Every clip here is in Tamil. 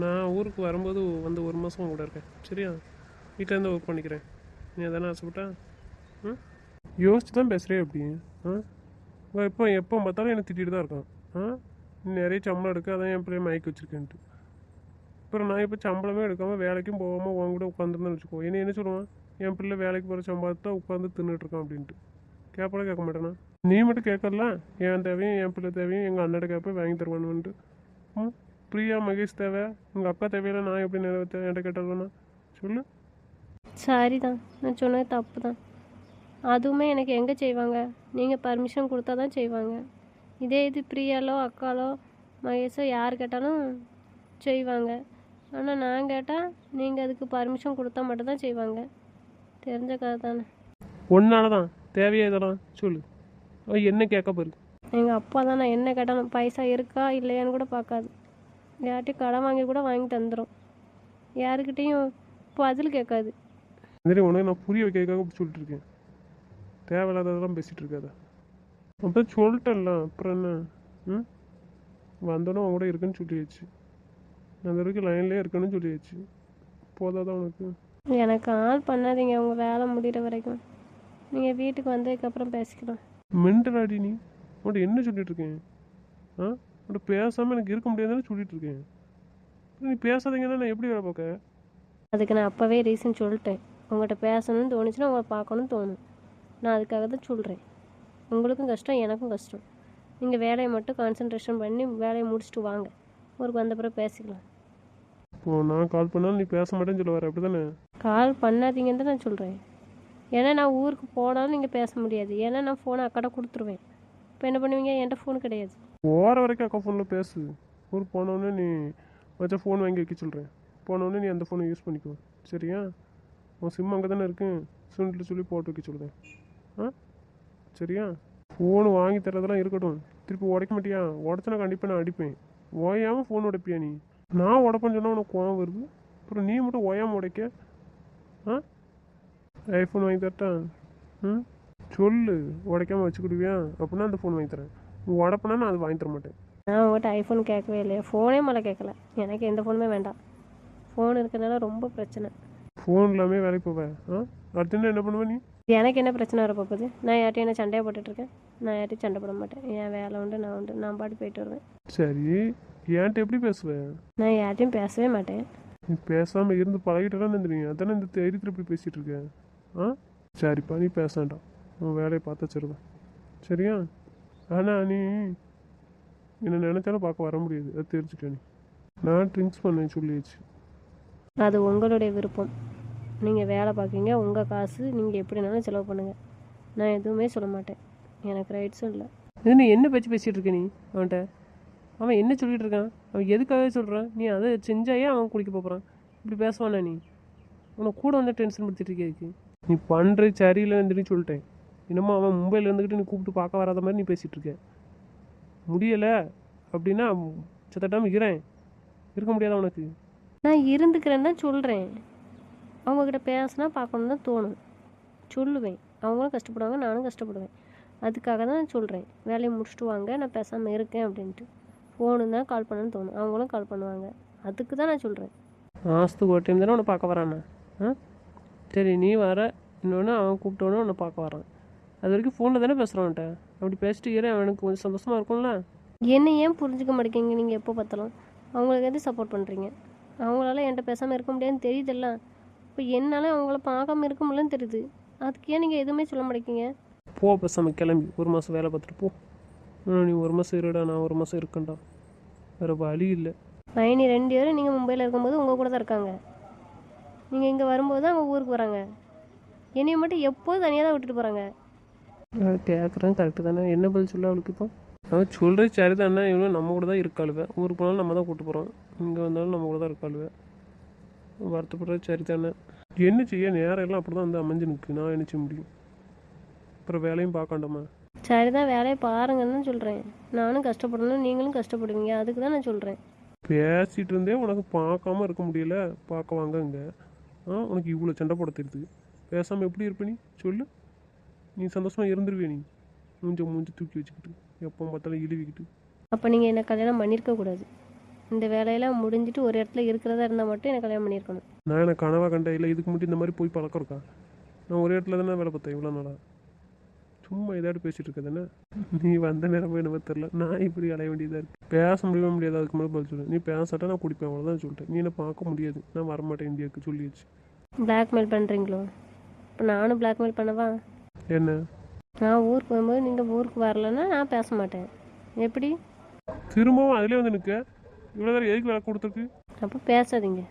நான் ஊருக்கு வரும்போது வந்து ஒரு மாதம் கூட இருக்கேன் சரியா? வீட்டிலேருந்து ஒர்க் பண்ணிக்கிறேன். நீ அதானே ஆசைப்பட்டா? ம் யோசிச்சு தான் பேசுகிறே அப்படி. ஆ எப்போ எப்போ பார்த்தாலும் என்னை திட்டிகிட்டு தான் இருக்கான். ஆ நீ நிறைய சம்பளம் எடுக்க, அதான் என் பிள்ளைய மயக்கி வச்சிருக்கேன்ட்டு. அப்புறம் நான் இப்போ சம்பளமே எடுக்காமல் வேலைக்கும் போகாமல் உன் கூட உட்காந்துருந்தேன்னு வச்சுக்கோ, என்ன சொல்லுவான்? என் பிள்ளை வேலைக்கு போகிற சம்பளத்தை உட்காந்து தின்னுட்டு இருக்கான் அப்படின்ட்டு. கேட்பட கேட்க மாட்டேனா? நீ மட்டும் கேட்கல, என் தேவையும் என் பிள்ளை தேவையும் எங்கள் அண்ணன் கேட்பேன் வாங்கி தருவானுன்ட்டு. ம் பிரியா மகேஷ் தேவை, உங்கள் அக்கா தேவையில்லை, நான் எப்படி நிறைவேற்ற என்கிட்ட கேட்டாலும்னா சொல்லு. சாரி தான், நான் சொன்னது தப்பு தான். அதுவுமே எனக்கு எங்கே செய்வாங்க? நீங்கள் பர்மிஷன் கொடுத்தா தான் செய்வாங்க. இதே இது பிரியாலோ அக்காலோ மகேஷோ யார் கேட்டாலும் செய்வாங்க. ஆனால் நான் கேட்டால் நீங்கள் அதுக்கு பர்மிஷன் கொடுத்தா மட்டும்தான் செய்வாங்க. தெரிஞ்ச கதை தானே. ஒன்னால தான் தேவையா இதெல்லாம் சொல்லு. அவன் என்ன கேட்க போரு? எங்கள் அப்பா தான் நான் என்ன கேட்டாலும் பைசா இருக்கா இல்லையான்னு கூட பார்க்காது. யார்கிட்டையும் கடன் வாங்கி கூட வாங்கி தந்துடும். யாருக்கிட்டேயும் பதில் கேட்காது. சரி, உனக்கு நான் புரிய வைக்கிறதுக்காக அப்படி சொல்லிட்டு இருக்கேன். தேவையில்லாததெல்லாம் பேசிகிட்டு இருக்காத. அப்போ சொல்லிட்டேன்ல, அப்புறம் என்ன? ம் வந்தோன்னே அவன் கூட இருக்குன்னு சொல்லியாச்சு. அந்த வரைக்கும் லைன்லேயே இருக்கணும்னு சொல்லியாச்சு. போதாதான் உனக்கு? எனக்கு கால் பண்ணாதீங்க உங்கள் வேலை முடிகிற வரைக்கும். நீங்கள் வீட்டுக்கு வந்ததுக்கப்புறம் பேசிக்கலாம். மென்டல் ஆடி நீ. உன்ட்ட என்ன சொல்லிட்டு இருக்கேன்? ஆ உன்ட்ட பேசாமல் எனக்கு இருக்க முடியாதுன்னு சொல்லிட்டு இருக்கேன். நீ பேசாதீங்கன்னா நான் எப்படி வேலை பார்க்க? அதுக்கு நான் அப்போவே ரீசன் சொல்லிட்டேன். உங்கள்கிட்ட பேசணும்னு தோணுச்சுன்னா உங்களை பார்க்கணும்னு தோணும். நான் அதுக்காக தான் சொல்கிறேன். உங்களுக்கும் கஷ்டம் எனக்கும் கஷ்டம். நீங்கள் வேலையை மட்டும் கான்சன்ட்ரேஷன் பண்ணி வேலையை முடிச்சுட்டு வாங்க. ஊருக்கு வந்த பிறகு பேசிக்கலாம். இப்போ நான் கால் பண்ணாலும் நீ பேச மாட்டேன்னு சொல்ல வர, அப்படி தானே? கால் பண்ணாதீங்கன்னு தான் நான் சொல்கிறேன். ஏன்னா நான் ஊருக்கு போனாலும் நீங்கள் பேச முடியாது. ஏன்னா நான் ஃபோனை அக்கடை கொடுத்துருவேன். இப்போ என்ன பண்ணுவீங்க? என்கிட்ட ஃபோன் கிடையாது. போகிற வரைக்கும் அக்கா ஃபோனில் பேசு. ஊருக்கு போனோடனே நீ வச்ச ஃபோன் வாங்கி வைக்க சொல்கிறேன். போனோடனே நீ அந்த ஃபோனை யூஸ் பண்ணிக்கோ சரியா? உன் சிம் அங்கே தானே இருக்கு, சுண்டில் சொல்லி போட்டு வைக்க சொல்லுதேன். ஆ சரியா? ஃபோனு வாங்கி தரதெல்லாம் இருக்கட்டும், திருப்பி உடைக்க மாட்டியா? உடச்சனா கண்டிப்பாக நான் அடிப்பேன். ஓயாமல் ஃபோன் உடைப்பியா நீ? நான் உடப்பேன்னு சொன்னால் உனக்கு கோவம் வருது, அப்புறம் நீ மட்டும் ஓயாமல் உடைக்க. ஆ ஐஃபோன் வாங்கி தரட்டா? ம் சொல்லு. உடைக்காமல் வச்சுக்கிடுவியா? அப்படின்னா அந்த ஃபோன் வாங்கி தரேன். உடப்பனா நான் அது வாங்கி தர மாட்டேன். நான் உங்கள்கிட்ட ஐஃபோன் கேட்கவே இல்லையா? ஃபோனே மேலே கேட்கல. எனக்கு எந்த ஃபோனுமே வேண்டாம். ஃபோன் இருக்கிறதுனால ரொம்ப பிரச்சனை. ஃபோன் இல்லாமல் வேலைக்கு போவேன். அடுத்து என்ன பண்ணுவேன் நீ? எனக்கு என்ன பிரச்சனை வர போகுது? நான் யார்ட்டையும் என்ன சண்டையை போட்டுட்ருக்கேன்? நான் யார்ட்டையும் சண்டை போட மாட்டேன். என் வேலை உண்டு, நான் உண்டு, நான் பாட்டு போயிட்டு வருவேன். சரி, ஏன்ட்ட எப்படி பேசுவேன்? நான் யார்ட்டையும் பேசவே மாட்டேன். நீ பேசாமல் இருந்து பழகிட்டலாம் தெரியும், அதானே இந்த தைரியத்தில் இப்படி பேசிகிட்டு இருக்கேன். ஆ சரிப்பா, நீ பேச வேண்டாம். உன் வேலையை பார்த்து வச்சிருவேன் சரியா? ஆனால் நீ என்னை நினச்சாலும் பார்க்க வர முடியாது, அது தெரிஞ்சுக்க. நீ நான் ட்ரிங்க்ஸ் பண்ணேன் சொல்லியாச்சு. அது உங்களுடைய விருப்பம். நீங்கள் வேலை பார்க்குறீங்க, உங்கள் காசு, நீங்கள் எப்படினாலும் செலவு பண்ணுங்கள். நான் எதுவுமே சொல்ல மாட்டேன். எனக்கு ரைட்ஸும் இல்லை. இது நீ என்ன பேச்சு பேசிகிட்டு இருக்க நீ அவன்கிட்ட? அவன் என்ன சொல்லிகிட்டு இருக்கான்? அவன் எதுக்காகவே சொல்கிறான்? நீ அதை செஞ்சாயே அவன் குளிக்க போகிறான். இப்படி பேசுவானா நீ? உனக்கு கூட வந்து டென்ஷன் படுத்திட்டு இருக்கே. நீ பண்ணுறது சரியில்லைன்னு சொல்லிட்டேன். இன்னமும் அவன் மும்பையில் இருந்துக்கிட்டு நீ கூப்பிட்டு பார்க்க வராத மாதிரி நீ பேசிகிட்டு இருக்க. முடியலை அப்படின்னா சத்தட்டாமல் இருக்க முடியாதா உனக்கு? நான் இருந்துக்கிறேன்னு தான் சொல்கிறேன். அவங்கக்கிட்ட பேசினா பார்க்கணுன்னு தான் தோணும். சொல்லுவேன். அவங்களும் கஷ்டப்படுவாங்க, நானும் கஷ்டப்படுவேன். அதுக்காக தான் நான் சொல்கிறேன். வேலையை முடிச்சுட்டு வாங்க, நான் பேசாமல் இருக்கேன் அப்படின்ட்டு. ஃபோனு தான் கால் பண்ணணுன்னு தோணும். அவங்களும் கால் பண்ணுவாங்க. அதுக்கு தான் நான் சொல்கிறேன். மாதத்துக்கு ஒரு டைம் தானே உன்னை பார்க்க வரானா? சரி, நீ வர, இன்னொன்று அவன் கூப்பிட்டோன்னு உன்னை பார்க்க வரான். அது வரைக்கும் ஃபோனில் தானே பேசுகிறான்ட்ட. அப்படி பேசிட்டு அவனுக்கு கொஞ்சம் சந்தோஷமாக இருக்கும்ல. என்ன ஏன் புரிஞ்சுக்க மாட்டேங்கிங்க? நீங்கள் எப்போ பார்த்தாலும் அவங்களுக்கு எது சப்போர்ட் பண்ணுறீங்க? அவங்களால என்கிட்ட பேசாமல் இருக்க முடியாதுன்னு தெரியுதுல்ல. இப்போ என்னால் அவங்கள பார்க்காம இருக்க முடியலன்னு தெரியுது. அதுக்கு ஏன் நீங்கள் எதுவுமே சொல்ல மாட்டேங்கிங்க? போ, பேசாமல் கிளம்பி ஒரு மாதம் வேலை பார்த்துட்டு போ. நீ ஒரு மாதம் இருடா, நான் ஒரு மாதம் இருக்கேன்டா, வேறு வழி இல்லை. மைனி 2 பேரும் நீங்கள் மும்பையில் இருக்கும்போது உங்கள் கூட தான் இருக்காங்க. நீங்கள் இங்கே வரும்போது தான் அவங்க ஊருக்கு வராங்க. என்னையை மட்டும் எப்போதும் தனியாக தான் விட்டுட்டு போகிறாங்க. கேட்குறேன், கரெக்டு தானே. என்ன பதில் சொல்ல அவளுக்கு? இப்போ அவன் சொல்கிறது சரி தானே. இவனும் நம்ம கூட தான் இருக்காளுவேன். ஊருக்கு போனாலும் நம்ம தான் கூப்பிட்டு போகிறோம், இங்கே வந்தாலும் நம்ம கூட தான் இருக்காளுவேன். வருத்தப்படுறது சரி தானே. என்ன செய்ய, நேரம் எல்லாம் அப்படி தான் வந்து அமைஞ்சு நிற்கு. நான் என்ன செய்ய முடியும்? அப்புறம் வேலையும் பார்க்காண்டாமா? சரி தான், வேலையை பாருங்கன்னு தான் சொல்கிறேன். நானும் கஷ்டப்படணும், நீங்களும் கஷ்டப்படுவீங்க. அதுக்கு தான் நான் சொல்கிறேன். பேசிகிட்டு இருந்தே உனக்கு பார்க்காம இருக்க முடியல. பார்க்க வாங்க இங்கே. உனக்கு இவ்வளோ சண்டை போட தெரியுது. பேசாமல் எப்படி இருப்ப நீ சொல்லு? நீ சந்தோஷமாக இருந்துருவே நீ? மூஞ்சி தூக்கி வச்சுக்கிட்டு எப்போ பார்த்தாலும் இழுவிக்கிட்டு. அப்போ நீங்கள் என்ன கல்யாணம் பண்ணியிருக்க கூடாது. இந்த வேலையெல்லாம் முடிஞ்சிட்டு ஒரு இடத்துல இருக்கிறதா இருந்தால் மட்டும் எனக்கு கல்யாணம் பண்ணியிருக்கணும். நான் எனக்கு கனவா கண்டேன் இல்லை இதுக்கு மட்டும் இந்த மாதிரி போய் பழக்கம் இருக்கா? நான் ஒரே இடத்துல தானே வேலை பார்த்தேன் இவ்வளோ நாளா. சும்மா ஏதாட்டு பேசிகிட்டு இருக்க தானே. நீ வந்த நேரம் போய் என்ன தெரில, நான் இப்படி அலைய வேண்டியதாக இருக்குது. பேச முடியாது, அதுக்கு மேலே பதில் சொல்லு. நீ பேசாட்டா நான் குடிப்பேன், அவ்வளோதான் சொல்லிட்டேன். நீ என்ன பார்க்க முடியாது, நான் வரமாட்டேன் இந்தியாவுக்கு சொல்லிடுச்சு. பிளாக்மெயில் பண்ணுறீங்களோ? இப்போ நானும் பிளாக்மெயில் பண்ணவா? என்ன? நான் ஊருக்கு போகும்போது நீங்கள் ஊருக்கு வரலன்னா நான் பேச மாட்டேன். எப்படி? திரும்பவும் அதிலே வந்து நிற்க இவ்வளோ நேரம் எதுக்கு வேலை கொடுத்துருக்கு? அப்போ பேசாதீங்க.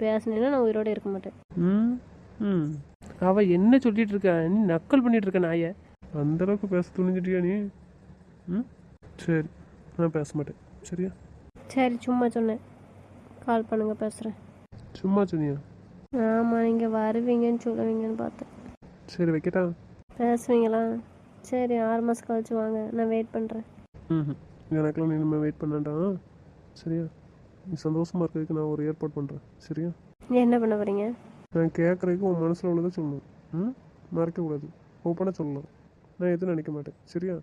பேசுனீங்கன்னா நான் உயிரோடு இருக்க மாட்டேன். ம் ம் அவள் என்ன சொல்லிட்டு இருக்கா? நீ நக்கல் பண்ணிட்டு இருக்க நாயை. அந்தளவுக்கு பேச துணிஞ்சிட்டியா நீ? ம் சரி, நான் பேச மாட்டேன். சரியா? சரி, சும்மா சொன்னேன். கால் பண்ணுங்க, பேசுகிறேன். சும்மா சொன்னியா? ஆமாம், நீங்கள் வருவீங்கன்னு சொல்லுவீங்கன்னு பார்த்தேன். சரி, வைக்கட்டா? பேசுவீங்களா? சரி, 6 மாதம் கழிச்சு வாங்க, நான் வெயிட் பண்ணுறேன். ம் எனக்கெல்லாம் நீ இனிமேல் வெயிட் பண்ணாண்டா. சரியா? நீ சந்தோஷமாக இருக்கிறதுக்கு நான் ஒரு ஏற்பாடு பண்ணுறேன். சரியா? நீ என்ன பண்ண போகிறீங்க? நான் கேட்குறதுக்கு உன் மனசில் உள்ளதை சொல்லணும். மறைக்கக்கூடாது, ஓப்பனாக சொல்லலாம். நான் எதுவும் நினைக்க மாட்டேன். சரியா?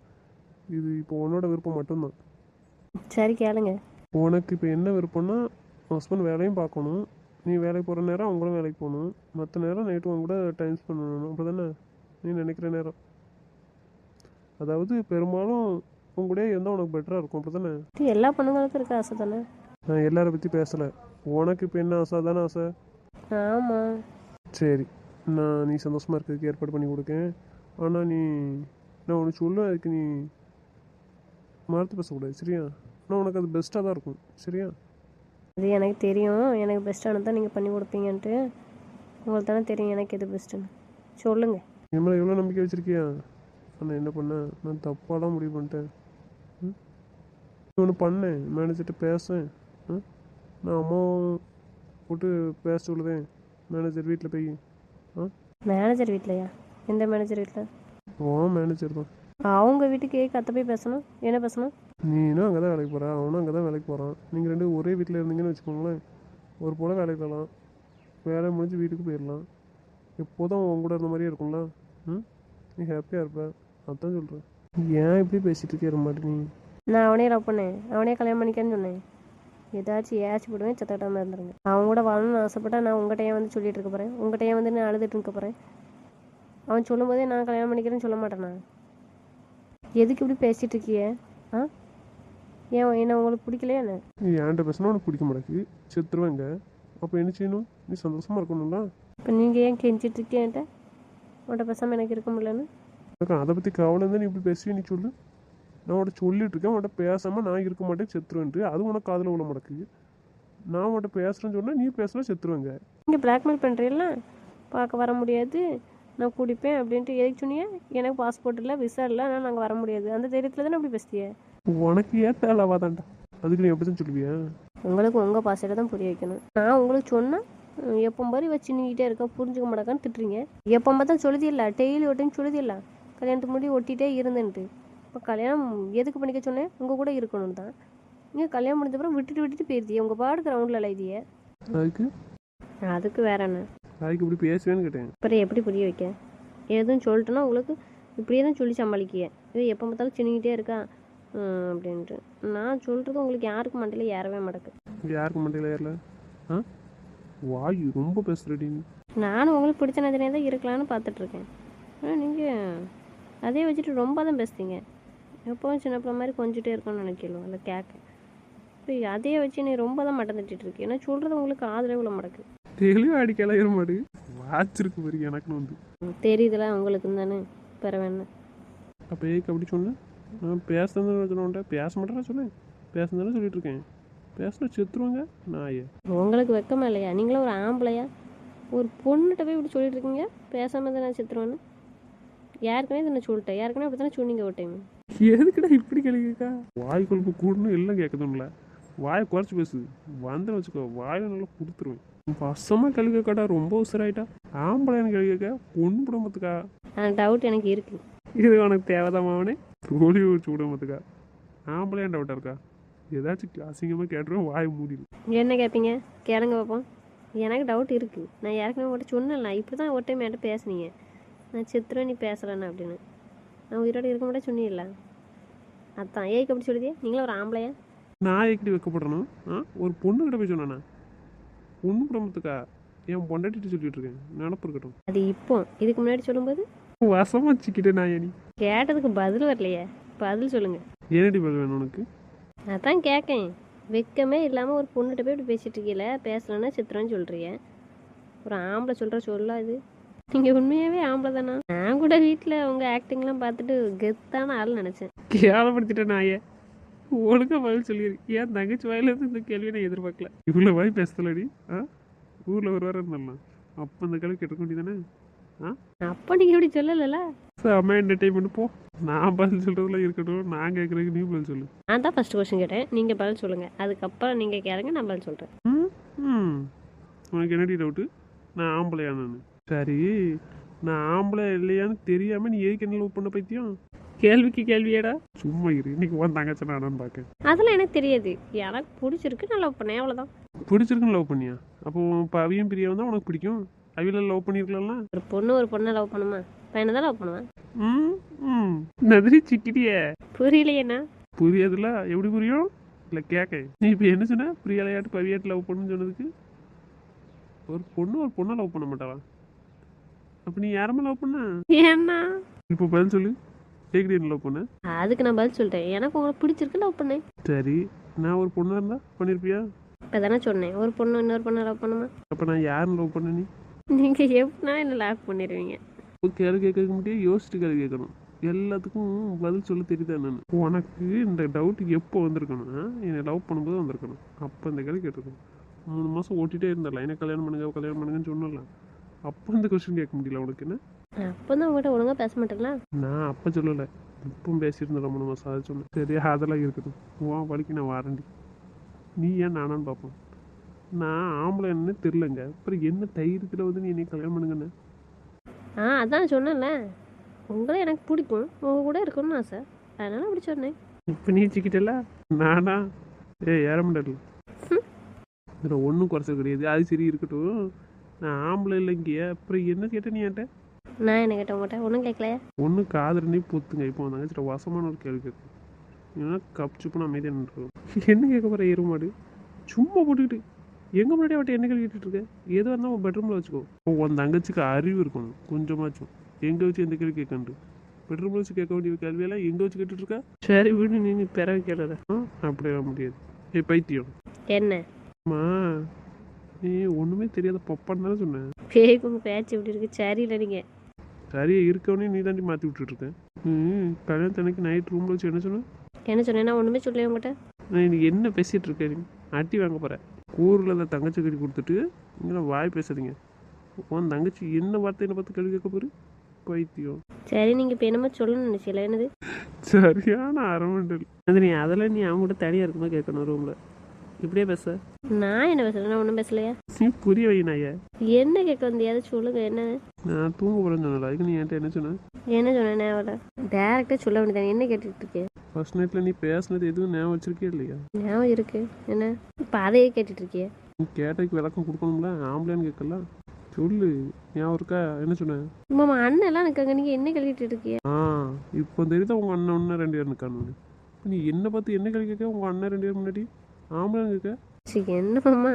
இது இப்போ உன்னோட விருப்பம் மட்டும்தான். சரி, கேளுங்க. உனக்கு இப்போ என்ன விருப்பம்னா, ஹஸ்பண்ட் வேலையும் பார்க்கணும், நீ வேலைக்கு போகிற நேரம் அவங்களும் வேலைக்கு போகணும், மற்ற நேரம் நைட்டு அவங்க கூட டைம் ஸ்பெண்ட் பண்ணணும். அப்படி தானே நீ நினைக்கிற நேரம்? அதாவது பெரும்பாலும் உங்க கூட இருந்தால் உனக்கு பெட்டராக இருக்கும். அப்படி தானே? இது எல்லா பொண்ணுங்களுக்கும் இருக்க ஆசை தானே? நான் எல்லாரை பற்றி பேசலை. உனக்கு இப்போ என்ன ஆசை தானே ஆசை? ஆமாம். சரி, நீ சந்தோஷமாக இருக்கிறதுக்கு ஏற்பாடு பண்ணி கொடுக்கேன். ஆனால் நான் உனக்கு சொல்லுவேன், அதுக்கு நீ மறுத்து பேசக்கூடாது. சரியா? ஆனால் உனக்கு அது பெஸ்ட்டாக தான் இருக்கும். சரியா? அது எனக்கு தெரியும். எனக்கு பெஸ்ட்டானது தான் நீங்கள் பண்ணி கொடுப்பீங்கன்ட்டு. உங்களுக்கு தானே தெரியும் எனக்கு எது பெஸ்ட்டுன்னு. சொல்லுங்கள். என் மேலே எவ்வளோ நம்பிக்கை வச்சுருக்கியா? ஆனால் என்ன பண்ணேன், நான் தப்பாலாம் முடிவு பண்ணிட்டேன். ஒன்று பண்ணேன், மேனேஜர்கிட்ட பேசேன். நான் அம்மாவும் போட்டு பேச சொல்லுதேன் மேனேஜர் வீட்டில் போய். மேனேஜர் வீட்லையா? எந்த மேனேஜர் வீட்டில்? மேனேஜர் தான். அவங்க வீட்டுக்கு கற்று போய் பேசணும். என்ன பேசணும்? நீனும் அங்கே தான் வேலைக்கு போகிற, அவனும் அங்கே தான் வேலைக்கு போகிறான். நீங்கள் ரெண்டு ஒரே வீட்டில் இருந்தீங்கன்னு வச்சுக்கோங்களேன், ஒரு போல் வேலைக்கு போகலாம், வேலை முடிஞ்சு வீட்டுக்கு போயிடலாம். எப்போதும் உன் கூட இருந்த மாதிரியே இருக்கும்ல. நீ ஹாப்பியாக இருப்ப. அதான் சொல்கிறேன். ஏன் இப்படி பேசிகிட்டு இருக்க மாட்டேன்? நீ நான் அவனே லவ் பண்ணேன், அவனே கல்யாணம் பண்ணிக்கன்னு சொன்னேன். ஏதாச்சும் ஏச்சு போடுவேன், சத்தட்டாமல் இருந்துருங்க. அவங்க கூட வாழணும்னு ஆசைப்பட்டா நான் உங்கள்கிட்ட ஏன் வந்து சொல்லிட்டு இருக்க போகிறேன்? உங்கள்கிட்ட ஏன் வந்து நான் அழுதுட்டு இருக்க போகிறேன்? அவன் சொல்லும்போதே நான் கல்யாணம் பண்ணிக்கிறேன்னு சொல்ல மாட்டேண்ணா. எதுக்கு இப்படி பேசிகிட்டு இருக்கிய? ஏன் என்ன உங்களுக்கு பிடிக்கலையா என்ன? ஏன்ட்ட பேசினா உனக்கு பிடிக்க மாட்டேங்குது, செத்துருவேங்க. அப்போ என்ன செய்யணும்? நீ சந்தோஷமாக இருக்கணும்ல. இப்போ நீங்கள் ஏன் கெஞ்சிட்டு இருக்கேன்ட்ட உன்கிட்ட பேசாமல் எனக்கு இருக்க முடியலன்னு? அதை பற்றி கவலை இருந்தால் நீ இப்படி பேசுவே? நீ சொல்லு. நான் உன்கிட்ட சொல்லிட்டு இருக்கேன், உன்கிட்ட பேசாமல் நான் இருக்க மாட்டேன், செத்துருவேன்ட்டு. அது உனக்கு காதில் விட மாட்டேங்குது. நான் உன்கிட்ட பேசுகிறேன்னு சொன்னால் நீ பேசினா செத்துருவேங்க. நீங்கள் பிளாக்மெயில் பண்ணுறீங்களா? பார்க்க வர முடியாது, நான் குடிப்பேன் அப்படின்ட்டு எதுக்கு சொன்னீங்க? எனக்கு பாஸ்போர்ட் இல்லை, விசா இல்லை, ஆனால் நாங்கள் வர முடியாது. அந்த தைரியத்தில் தானே அப்படி பேசுதிய? உனக்கு ஏற்ற அளவாதான்டா, அதுக்கு நீ எப்படி தான் சொல்லுவியா? உங்களுக்கு உங்கள் பாசையில தான் புரிய வைக்கணும். நான் உங்களுக்கு சொன்னால் எப்போ மாதிரி வச்சுன்னுக்கிட்டே இருக்கேன், புரிஞ்சுக்க மாட்டேக்கான்னு திட்டுறீங்க. எப்போ பார்த்தா சொல்லுதில்ல, டெய்லி ஒட்டின்னு சொல்லுதில்ல, கல்யாணத்துக்கு முன்னாடி ஒட்டிகிட்டே இருந்துன்ட்டு. இப்போ கல்யாணம் எதுக்கு பண்ணிக்க சொன்னேன்? உங்கள் கூட இருக்கணும் தான். நீங்கள் கல்யாணம் முடிஞ்சப்பறம் விட்டுட்டு போயிருதியே, உங்கள் பாடுக்கு ரவுண்டில் இலைதிய. அதுக்கு வேற என்ன? அதுக்கு இப்படி பேசுவேன்னு கேட்டேன். அப்புறம் எப்படி புரிய வைக்க? எதுவும் சொல்லிட்டேன்னா உங்களுக்கு இப்படியே தான் சொல்லி சமாளிக்கிய. இது எப்போ பார்த்தாலும் சின்னிக்கிட்டே இருக்கா அப்படின்ட்டு. நான் சொல்கிறது உங்களுக்கு யாருக்கு மண்டையில் ஏறவே மாட்டேக்கு. யாருக்கு மண்டையில் ஏறல? வாய் ரொம்ப பேசுகிறடி. நானும் உங்களுக்கு பிடிச்ச நதினே தான் இருக்கலான்னு பார்த்துட்ருக்கேன். ஆனால் நீங்கள் அதே வச்சுட்டு ரொம்ப தான் பேசுறீங்க. எப்போவும் சின்ன பிள்ளை மாதிரி கொஞ்சிட்டே இருக்கணும்னு நினைக்கலாம் இல்லை கேட்க. இப்போ அதே வச்சு நீ ரொம்ப தான் மட்டம் தட்டிட்டு இருக்கு. ஏன்னா சொல்கிறது உங்களுக்கு ஆதரவே விட மாட்டேக்கு. தெளிவாக அடிக்கலாம் ஏற மாடு வாச்சிருக்கு பாரு எனக்குன்னு வந்து தெரியுதுல உங்களுக்கு தானே பெற வேணும். அப்போ ஏக்கு அப்படி சொன்னேன். நான் பேசுறதுன்னு சொன்னேன், பேச மாட்டேன்னா சொன்னேன். பேசுனதானே சொல்லிட்டு இருக்கேன். பேசினா செத்துருவாங்க நாயே. உங்களுக்கு வெக்கமா இல்லையா? நீங்களும் ஒரு ஆம்பளையா ஒரு பொண்ணுகிட்ட போய் இப்படி சொல்லிட்டு இருக்கீங்க, பேசாமல் தான் நான் செத்துருவேன்னு. யாருக்குனே இதை நான் சொல்லிட்டேன், யாருக்குனே அப்படி தானே சொன்னீங்க ஒரு டைம். எதுக்குடா இப்படி கேளுக்கா? வாய் கொழுப்பு கூடணும் எல்லாம் கேட்குதுங்கள. வாயை குறைச்சி பேசு, வந்து வச்சுக்கோ, வாயை நல்லா கொடுத்துருவேன். வசமாக கழுகக்காடா, ரொம்ப உசராயிட்டா. ஆம்பளைன்னு கழுகக்க பொண்ணு குடும்பத்துக்கா? டவுட் எனக்கு இருக்கு. இது உனக்கு தேவைதாமாவனே? தோழி வச்சு குடும்பத்துக்கா? ஆம்பளையான் டவுட்டாக இருக்கா? ஏதாச்சும் அசிங்கமாக கேட்டுருவோம், வாய் மூடிடும். என்ன கேட்பீங்க? கேளுங்க பார்ப்போம். எனக்கு டவுட் இருக்குது. நான் யாருக்குமே உங்கள்கிட்ட சொன்னேன்ல, இப்படி தான் ஒரு டைம் என்கிட்ட பேசுனீங்க, நான் செத்துருவேன் நீ பேசலன்னு அப்படின்னு. நான் உயிரோடு இருக்க மாட்டே சொன்னீங்களா? அதான் ஏக்கு அப்படி சொல்லுதியே? நீங்களும் ஒரு ஆம்பளையா? நான் எப்படி வைக்கப்படணும்? ஒரு பொண்ணுக்கிட்ட போய் சொன்னானா? பொண்ணு குடும்பத்துக்கா? என் பொண்டாட்டிட்டு சொல்லிட்டு இருக்கேன். நினப்பு இருக்கட்டும். அது இப்போ இதுக்கு முன்னாடி சொல்லும்போது வசமா வச்சுக்கிட்டே நான் ஏனி கேட்டதுக்கு பதில் வரலையே. பதில் சொல்லுங்கள். ஏனடி பதில் வேணும் உனக்கு? அதான் கேட்கேன். வெக்கமே இல்லாமல் ஒரு பொண்ணுகிட்ட போய் இப்படி பேசிட்டு இருக்கீல, பேசலன்னா சித்திரன்னு சொல்கிறீங்க. ஒரு ஆம்பளை சொல்கிற சொல்லா இது? நீங்கள் உண்மையாகவே ஆம்பளை தானா? நான் கூட வீட்டில் உங்கள் ஆக்டிங்லாம் பார்த்துட்டு கெத்தான ஆள் நினச்சேன். கேவலப்படுத்திட்டேன் நாயே. ஒழுங்கா பதில் சொல்லிடு. ஏன் தங்கச்சி வாயிலிருந்து இந்த கேள்வியை நான் எதிர்பார்க்கல. இவ்வளோ வாய் பேசலடி. ஊரில் ஒரு வாரம் இருந்தாலும் அப்போ அந்த கேள்வி கேட்டுக்க வேண்டியதானே? அப்போ நீங்கள் இப்படி சொல்லலைல்ல. செம்ம என்டர்டைன்மெண்ட் போ. நான் பதில் சொல்கிறதுலாம் இருக்கட்டும். நான் கேட்குறதுக்கு நீ பதில் சொல்லு. நான் தான் ஃபஸ்ட்டு கொஸ்டின் கேட்டேன், நீங்கள் பதில் சொல்லுங்கள். அதுக்கப்புறம் நீங்கள் கேளுங்க, நான் பதில் சொல்கிறேன். ம் உனக்கு என்னடி டவுட்டு? நான் ஆம்பளையானு? சரி, நான் ஆம்பளை இல்லையான்னு தெரியாமல் நீ எதுக்கு என்ன லவ் பண்ண பைத்தியம்? கேள்விக்கு கேள்வியாடா. சும்மா இரு. இன்னைக்கு உன் தங்கச்சி நானான்னு பார்க்க. அதெல்லாம் எனக்கு தெரியாது. எனக்கு பிடிச்சிருக்கு, நான் லவ் பண்ணேன், அவ்வளோதான். பிடிச்சிருக்குன்னு லவ் பண்ணியா? அப்போ இப்போ அவியும் பிரியாவும் தான் உனக்கு பிடிக்கும். அவியில் லவ் பண்ணியிருக்கலாம்ல. ஒரு பொண்ணை லவ் பண்ணுமா? பையனை தான் லவ் பண்ணுவேன். நதிரி சிக்கிட்டியே. புரியலையேண்ணா. புரியாதுல்ல? எப்படி புரியும்? இல்லை கேட்க. நீ இப்போ என்ன சொன்ன? பிரியாலையாட்டு பவியாட்டு லவ் பண்ணுன்னு சொன்னதுக்கு ஒரு பொண்ணை லவ் பண்ண மாட்டாளா? அப்போ நீ யாரம்மா லவ் பண்ண? ஏன்னா இப்போ பதில் சொல்லு. கேட்குறீ என்ன லவ் பண்ண? அதுக்கு நான் பதில் சொல்லிட்டேன். எனக்கு உங்களை பிடிச்சிருக்கு, லவ் பண்ணேன். சரி, நான் ஒரு பொண்ணாக இருந்தா பண்ணியிருப்பியா? இப்போ தானே சொன்னேன், ஒரு பொண்ணு இன்னொரு பொண்ணை லவ் பண்ணுமா? அப்போ நான் யாருன்னு லவ் பண்ண? நீ நீங்கள் எப்படின்னா என்ன லாக் பண்ணிடுவீங்க? ஒரு கேள்வி கேட்கறதுக்கு முடியாது. யோசிச்சுட்டு கேள்வி கேட்கணும். எல்லாத்துக்கும் பதில் சொல்ல தெரியுதா? நான் உனக்கு இந்த டவுட் எப்போ வந்திருக்கணும்? என்னை லவ் பண்ணும்போது வந்திருக்கணும். அப்போ இந்த கேள்வி கேட்டிருக்கணும். 3 மாதம் ஓட்டிகிட்டே இருந்தல, என்ன கல்யாணம் பண்ணுங்கன்னு சொன்னல. அப்போ இந்த கொஸ்டின் கேட்க முடியல உனக்கு? என்ன அப்போ தான் உங்கள்கிட்ட ஒழுங்காக பேச மாட்டேங்களா? நான் அப்போ சொல்லலை, இப்பவும் பேசியிருந்தேன் 3 மாதம். அதை சொன்னேன். சரியா, அதெல்லாம் இருக்கட்டும். உன் வழிக்கு நான் வாரண்டி. நீ ஏன் நானான்னு பார்ப்போம். நான் ஆம்பளை என்ன தெரிலங்க. அப்புறம் என்ன தைரியத்தில் வந்து நீ என்னை கல்யாணம் பண்ணுங்கண்ணே? அதான் சொன்னேன்ல, உங்களை எனக்கு பிடிக்கும், உங்கள் கூட இருக்கணும்னு ஆசை, அதனால அப்படி சொன்னேன். இப்போ நீ வச்சுக்கிட்டல நானா? ஏற முடியல. இதில் ஒன்றும் குறைச்சல் கிடையாது. அது சரி இருக்கட்டும். நான் ஆம்பளை இல்லைங்க. அப்புறம் என்ன கேட்டேன் நீ என்கிட்ட? நான் என்ன கேட்டேன் உங்கள்கிட்ட? ஒன்றும் கேட்கலையா? ஒன்று காதலனே பொத்துங்க. இப்போ வந்தாங்க சில வசமான ஒரு கேள்வி கேட்கும். ஏன்னா கப்சுப்புன்னு அமைதியாக நின்றுருக்கும். என்ன கேட்க போகிற எருமாடு? சும்மா போட்டுக்கிட்டு எங்கே முன்னாடி அவட்ட என்ன கேள்வி கேட்டுட்டு இருக்க? எதுவாக இருந்தால் உன் பெட்ரூமில் வச்சுக்கோ. உன் தங்கச்சிக்கு அறிவு இருக்கணும் கொஞ்சமாச்சும். எங்கே வச்சு எந்த கேள்வி கேட்கண்டு? பெட்ரூமில் வச்சு கேட்க வேண்டிய கேள்வியெல்லாம் எங்கே வச்சு கேட்டுட்ருக்கா? சரி வீடு நீ பிறகு கேட்கல. அப்படியே முடியாது. பைத்தியம் என்ன அம்மா, நீ ஒன்றுமே தெரியாத பப்பான்னு தானே சொன்னேன். பேய்க்கு உங்கள் பேச்சு இப்படி இருக்கு. சரியில்லை நீங்கள். சரியா இருக்கவனே நீ தாண்டி மாற்றி விட்டுட்ருக்கேன். கல்யாணத்தன்னைக்கு நைட் ரூமில் வச்சு என்ன சொன்னேன்? என்ன சொன்னேன்னா ஒன்றுமே சொல்லி உங்கள்கிட்ட. நான் இன்னைக்கு என்ன பேசிகிட்டு இருக்கேன்? நீ அட்டி வாங்க போகிறேன். ஊரில் அந்த தங்கச்சி கட்டி கொடுத்துட்டு இங்கே வாய் பேசுறீங்க. உன் தங்கச்சி என்ன வார்த்தையை பார்த்து கேள்வி கேட்க போரு? பைத்தியம். சரி, நீங்கள் இப்போ என்னமோ சொல்லணும்னு நினச்சில. என்னது? சரியான அரமண்டல். அது நீ அதெல்லாம் நீ அவங்க கூட தனியாக இருக்குமா கேட்கணும் ரூமில். இப்படியே பேச. நான் என்ன பேசுகிறேன்? நான் ஒன்றும் பேசலையா? நீ புரிய வைனாயா? என்ன கேட்க வந்தியாவது சொல்லுங்கள். என்ன? நான் தூங்க போகிறேன்னு சொன்னல, அதுக்கு நீ என்கிட்ட என்ன சொன்ன? என்ன சொன்னேன்? அவளை டேரெக்டாக சொல்ல வேண்டியதானே. என்ன கேட்டுட்டு இருக்கேன்? ஃபர்ஸ்ட் நைட்டில் நீ பேசினது எதுவும் ஞாபகம் வச்சிருக்கே இல்லையா? ஞாபகம் இருக்கு. என்ன இப்போ அதையே கேட்டுட்டு இருக்கிய? நீ கேட்டதுக்கு விளக்கம் கொடுக்கணும்ல. ஆம்பளைன்னு கேட்கல. சொல்லு, ஞாபகம் இருக்கா? என்ன சொன்னேன்? மாமா அண்ணெல்லாம் இருக்காங்க, நீங்கள் என்ன கேட்டுட்டு இருக்கிய? இப்போ தெரியுதா உங்கள் அண்ணன் ஒன்று 2 பேர் இருக்கானு? நீ என்ன பார்த்து என்ன கேள்வி கேட்க? உங்கள் அண்ணன் 2 பேர் முன்னாடி ஆம்பளைன்னு கேட்க? சரி என்ன மாமா?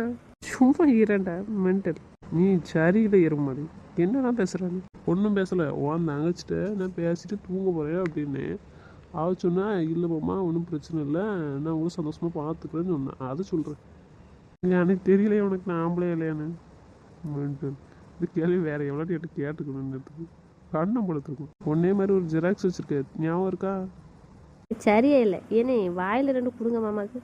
சும்மா இரண்டா மென்டல். நீ சரியில்லை எருமாடி. என்னடா பேசுகிறான்னு? ஒன்றும் பேசலை. உன் தங்கச்சிட்ட நான் பேசிட்டு தூங்க போகிறேன் அப்படின்னு அவ சொன்னா. இல்லை மாமா ஒன்றும் பிரச்சனை இல்லை, நான் உங்களை சந்தோஷமாக பார்த்துக்கிறேன்னு சொன்னேன். அதை சொல்கிறேன். எனக்கு தெரியலையே உனக்கு நான் ஆம்பளை இல்லையான்னு. மென்டல். இது கேள்வி வேறு எவ்வளோ கேட்டு கேட்டுக்கணும்னு கண்ணம் படுத்துருக்கும். ஒன்னே மாதிரி ஒரு ஜெராக்ஸ் வச்சுருக்க, ஞாபகம் இருக்கா? சரியா இல்லை. ஏன்னே வாயில் 2 கொடுங்க மாமாவுக்கு.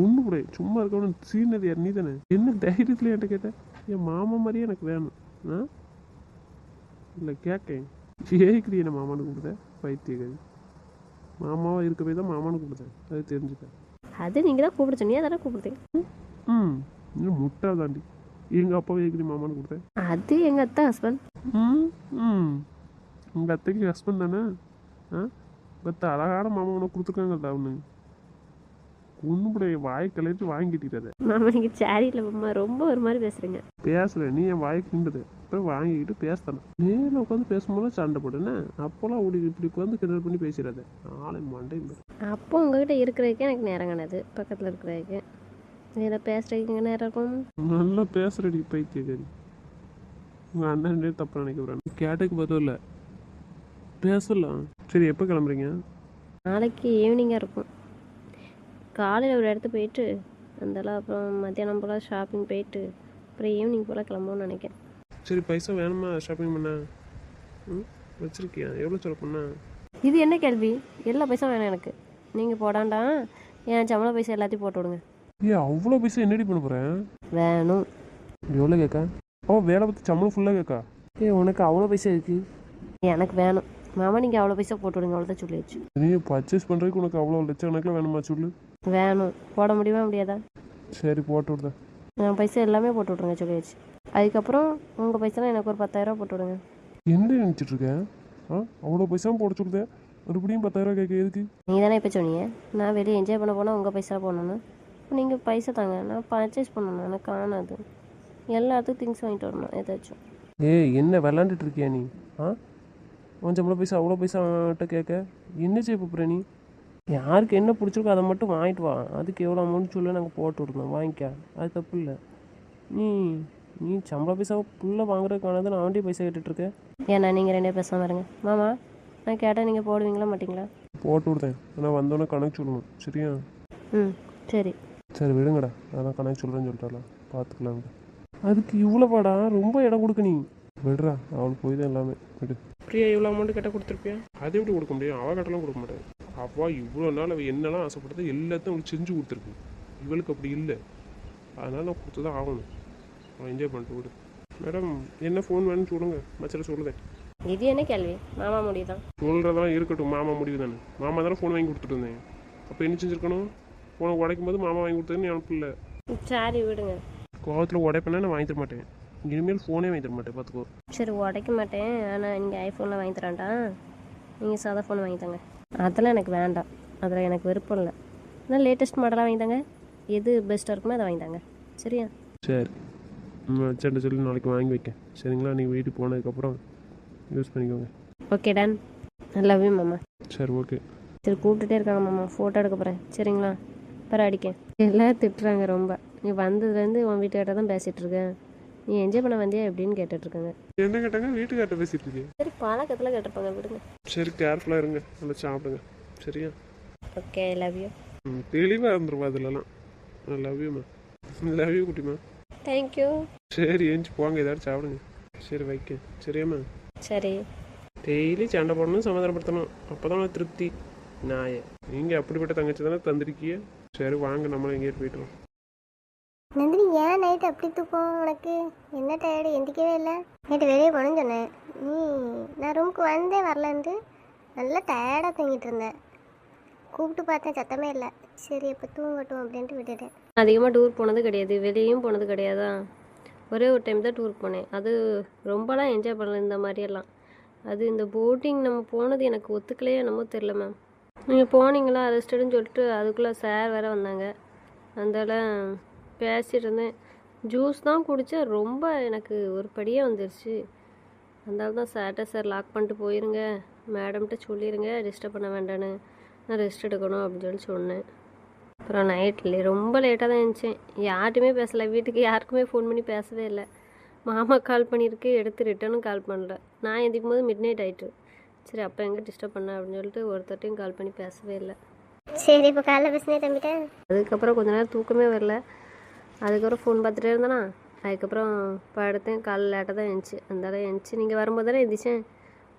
ஒன்று கூட சும்மா இருக்கணும். சீனது யார்? நீ தானே. என்ன தைரியத்தில் என்கிட்ட கேட்டேன்? என் மாமா மாதிரியே எனக்கு வேணும். இல்லை கேட்கேன். ஏய்க்குடி என்ன மாமானு கூப்பிடுதேன்? பைத்தியக்காரி. மாமாவாக இருக்க போய் தான் மாமானு கூப்பிடுதேன். அது தெரிஞ்சுக்க. அது நீங்கள் தான் கூப்பிட சொன்னீங்க, அதானே கூப்பிடுதேன். இன்னும் முட்டா தாண்டி. எங்கள் அப்பாவை ஏற்கனவே மாமானு கொடுத்தேன். அது எங்கள் அத்தை ஹஸ்பண்ட். உங்கள் அத்தைக்கு ஹஸ்பண்ட் தானே? பத்து அழகான மாமா உனக்கு கொடுத்துருக்காங்கல்ல. ஒன்று ஒன்றும் கூட வாயை கிளச்சி வாங்கிட்டிருக்காத. மாமா நீங்கள் சரி இல்லை மாமா, ரொம்ப ஒரு மாதிரி பேசுகிறீங்க. பேசுகிறேன், நீ என் வாயை கிண்டுது. இப்போ வாங்கிக்கிட்டு பேசுதானே நேரில் உட்காந்து பேசும்போது சண்டை போடுன்னு அப்போல்லாம் அப்படி இப்படி உட்காந்து கிண்டல் பண்ணி பேசுகிறாத. நாளை மண்டை அப்போ உங்ககிட்ட இருக்கிறதுக்கே எனக்கு நேரம் கிடையாது, பக்கத்தில் இருக்கிறதுக்கு இதில் பேசுகிறதுக்கு நேரம் இருக்கும். நல்லா பேசுகிறடி பைத்தியக்காரி. உங்கள் அண்ணன் தப்பு நினைக்கிறேன். கேட்டதுக்கு பதில் இல்லை, பேசலாம். சரி எப்போ கிளம்புறீங்க? நாளைக்கு ஈவினிங்காக இருக்கும். காலையில் ஒரு இடத்து போயிட்டு அந்தெல்லாம் அப்புறம் மத்தியானம் போல் ஷாப்பிங் போயிட்டு அப்புறம் ஈவினிங் போல் கிளம்புவோன்னு நினைக்கிறேன். சரி பைசா வேணுமா ஷாப்பிங் பண்ண? வச்சுருக்கியா? எவ்வளோ சொல்ல பண்ணா? இது என்ன கேள்வி? எல்லா பைசா வேணும் எனக்கு. நீங்கள் போடாண்டா என் சம்பள பைசா எல்லாத்தையும் போட்டு விடுங்க. அவ்வளோ பைசா என்னடி பண்ண போகிறேன்? வேணும். எவ்வளோ கேட்கா? வேலை பார்த்து சம்பளம் ஃபுல்லாக கேட்கா? உனக்கு அவ்வளோ பைசா இருக்கு? எனக்கு வேணும் மாமா, நீங்கள் அவ்வளோ பைசா போட்டு விடுங்க, அவ்வளோதான் சொல்லிடுச்சு. நீ பர்ச்சேஸ் பண்ணுறதுக்கு உனக்கு அவ்வளோ லட்சக்கணக்கில் வேணுமா சொல்லு? வேணும். போட முடியுமா முடியாதா? சரி போட்டு விடுதேன். என் பைசா எல்லாமே போட்டு விட்ருங்க சொல்லிடுச்சு. அதுக்கப்புறம் உங்கள் பைசாலாம் எனக்கு ஒரு 10,000 போட்டு விடுங்க. என்ன நினச்சிட்ருக்கேன்? அவ்வளோ பைசா போட சொல்லுதேன், மறுபடியும் 10,000 கேட்க எதுக்கு? நீங்கள் தானே இப்போ சொன்னீங்க நான் வெளியே என்ஜாய் பண்ண போனால் உங்கள் பைசா போடணுன்னு. நீங்கள் பைசா தாங்க, நான் பர்ச்சேஸ் பண்ணணும். எனக்கு காணாது. எல்லாத்துக்கும் திங்ஸ் வாங்கிட்டு வரணும் ஏதாச்சும். என்ன விளாண்டுட்டு இருக்கியா நீ? உன் சம்பள பைசா அவ்வளோ பைசாட்ட கேட்க என்ன செய்ய போகிற நீ? யாருக்கு என்ன பிடிச்சிருக்கோ அதை மட்டும் வாங்கிட்டு வா. அதுக்கு எவ்வளோ அமௌண்ட் சொல்லி நாங்கள் போட்டு விட்ருந்தோம், வாங்கிக்க. அது தப்பு இல்லை. நீ நீ சம்பள பைசா ஃபுல்லாக வாங்குறதுக்கானது நான் வண்டி பைசா கேட்டுட்ருக்கேன். ஏன்னா நீங்கள் ரெண்டே பேசாமல் இருங்க மாமா. நான் கேட்டால் நீங்கள் போடுவீங்களா மாட்டிங்களா? போட்டு விடுதேன், ஆனால் வந்தோடனே கணக்கு சொல்லணும் சரியா? சரி சரி விடுங்கடா, அதான் கணக்கு சொல்கிறேன்னு சொல்லிட்டாலாம், பார்த்துக்கலாம். அதுக்கு இவ்வளோவாடா, ரொம்ப இடம் கொடுக்க நீ. விடுறா, அவளுக்கு போய் தான் எல்லாமே. விடு. பிரியா இவ்வளோ அமௌண்ட்டு கேட்டால் கொடுத்துருப்பியா? அதை எப்படி கொடுக்க முடியும்? அவள் கட்டலாம் கொடுக்க மாட்டேன். அவள் இவ்வளோ நாள் அவள் என்னெல்லாம் ஆசைப்படுறது எல்லாத்தையும் அவளுக்கு செஞ்சு கொடுத்துருக்கு. இவளுக்கு அப்படி இல்லை, அதனால் நான் கொடுத்து தான் ஆகணும். அவள் என்ஜாய் பண்ணிட்டு விடு. மேடம் என்ன ஃபோன் வேணும்னு சொல்லுங்கள், மச்சரை சொல்லுதேன். இது என்ன கேள்வி? மாமா முடிவு தான். சொல்கிறதெல்லாம் இருக்கட்டும், மாமா முடிவு தானே. மாமா தானே ஃபோன் வாங்கி கொடுத்துட்டு இருந்தேன். அப்போ என்ன செஞ்சுருக்கணும்? ஃபோனை உடைக்கும் போது மாமா வாங்கி கொடுத்ததுன்னு எனக்கு இல்லை. சரி விடுங்க. கோவத்தில் உடைப்பேன்னா நான் வாங்கி தர மாட்டேன். இனிமேல் ஃபோனே வாங்கி தர மாட்டேன், பார்த்துக்கோ. சரி உடைக்க மாட்டேன், ஆனால் நீங்கள் ஐஃபோனில் வாங்கி தரான்டா. நீங்கள் சாதா ஃபோன் வாங்கி தாங்க. அதெல்லாம் எனக்கு வேண்டாம், அதில் எனக்கு விருப்பம் இல்லை. ஆனால் லேட்டஸ்ட் மாடலாக வாங்கி தாங்க. எது பெஸ்ட்டாக இருக்குமோ அதை வாங்கி தாங்க சரியா? சரி சண்டை சொல்லி நாளைக்கு வாங்கி வைக்கேன் சரிங்களா? நீங்கள் வீட்டுக்கு போனதுக்கப்புறம் யூஸ் பண்ணிக்கோங்க. Okay done. லவ் யூ மாமா. சரி ஓகே. சரி கூப்பிட்டுட்டே இருக்காங்க மாமா, ஃபோட்டோ எடுக்க போகிறேன் சரிங்களா? அப்புறம் அடிக்கேன். எல்லோரும் திட்டுறாங்க ரொம்ப. நீ வந்ததுலேருந்து உன் வீட்டுக்கிட்ட தான் பேசிகிட்டு இருக்கேன். நீ என்ஜாய் பண்ண வந்தியா எப்படின்னு கேட்டுட்ருக்காங்க. என்ன கேட்டாங்க? வீட்டுக்கார்ட்ட பேசிட்டு இருக்கேன். சரி பழக்கத்தில் கேட்டிருப்பாங்க, விடுங்க. சரி கேர்ஃபுல்லாக இருங்க, நல்லா சாப்பிடுங்க சரியா? Okay love you. தெளிவாக இருந்துருவா அதிலலாம். லவ் யூம்மா. லவ் யூ குட்டிமா. தேங்க்யூ. சரி ஏஞ்சி போங்க, ஏதாச்சும் சாப்பிடுங்க. சரி வைக்க சரியாம்மா? சரி. டெய்லி சண்டை போடணும், சமாதானப்படுத்தணும், அப்போ தான் திருப்தி. நாயே நீங்கள் அப்படிப்பட்ட தங்கச்சி தானே தந்திருக்கிய. சரி வாங்க நம்மளும் எங்கேயும் போய்ட்டு. நந்தினி ஏன் நைட்டு அப்படி தூக்கம் உனக்கு? என்ன டயர்டு, எந்திக்கவே இல்லை? நைட்டு வெளியே போகணுன்னு சொன்னேன் நீ. நான் ரூமுக்கு வந்தே வரலன்ட்டு நல்லா டயர்டாக தூங்கிட்டு இருந்தேன். கூப்பிட்டு பார்த்தேன், சத்தமே இல்லை. சரி இப்போ தூங்கட்டும் அப்படின்ட்டு விட்டுட்டேன். அதிகமாக டூர் போனது கிடையாது, வெளியும் போனது கிடையாதா. ஒரே ஒரு டைம் தான் டூர் போனேன். அது ரொம்பலாம் என்ஜாய் பண்ணல இந்த மாதிரியெல்லாம். அது இந்த போட்டிங் நம்ம போனது எனக்கு ஒத்துக்கலையே என்னமோ தெரில மேம். நீங்கள் போனீங்களா ரெஸ்ட்டுன்னு சொல்லிட்டு அதுக்குள்ளே சார் வேறு வந்தாங்க. அதனால் பேசிகிட்டு இருந்தேன். ஜூஸ் தான் குடித்தேன், ரொம்ப எனக்கு ஒரு படியாக வந்துடுச்சு. அதனால தான் சார்கிட்ட சார் லாக் பண்ணிட்டு போயிருங்க, மேடம்கிட்ட சொல்லிடுங்க டிஸ்டர்ப் பண்ண வேண்டான்னு, நான் ரெஸ்ட் எடுக்கணும் அப்படின்னு சொல்லி சொன்னேன். அப்புறம் நைட்டில் ரொம்ப லேட்டாக தான் இருந்துச்சேன். யார்ட்டுமே பேசலை, வீட்டுக்கு யாருக்குமே ஃபோன் பண்ணி பேசவே இல்லை. மாமா கால் பண்ணியிருக்கு, எடுத்து ரிட்டனும் கால் பண்ணல. நான் எந்திக்கும் போது மிட் நைட் ஆகிட்டு. சரி அப்போ எங்கே டிஸ்டர்ப் பண்ண அப்படின்னு சொல்லிட்டு ஒருத்தட்டையும் கால் பண்ணி பேசவே இல்லை. சரி இப்போ காலைல பேசினே தம்பிட்டேன். அதுக்கப்புறம் கொஞ்ச நேரம் தூக்கமே வரல. அதுக்கப்புறம் ஃபோன் பார்த்துட்டே இருந்தேனா. அதுக்கப்புறம் படுத்தேன். காலைல லேட்டாக தான் எழுந்துச்சு. அதனால எழுந்துச்சு நீங்கள் வரும்போது தானே எழுந்திரிச்சேன்.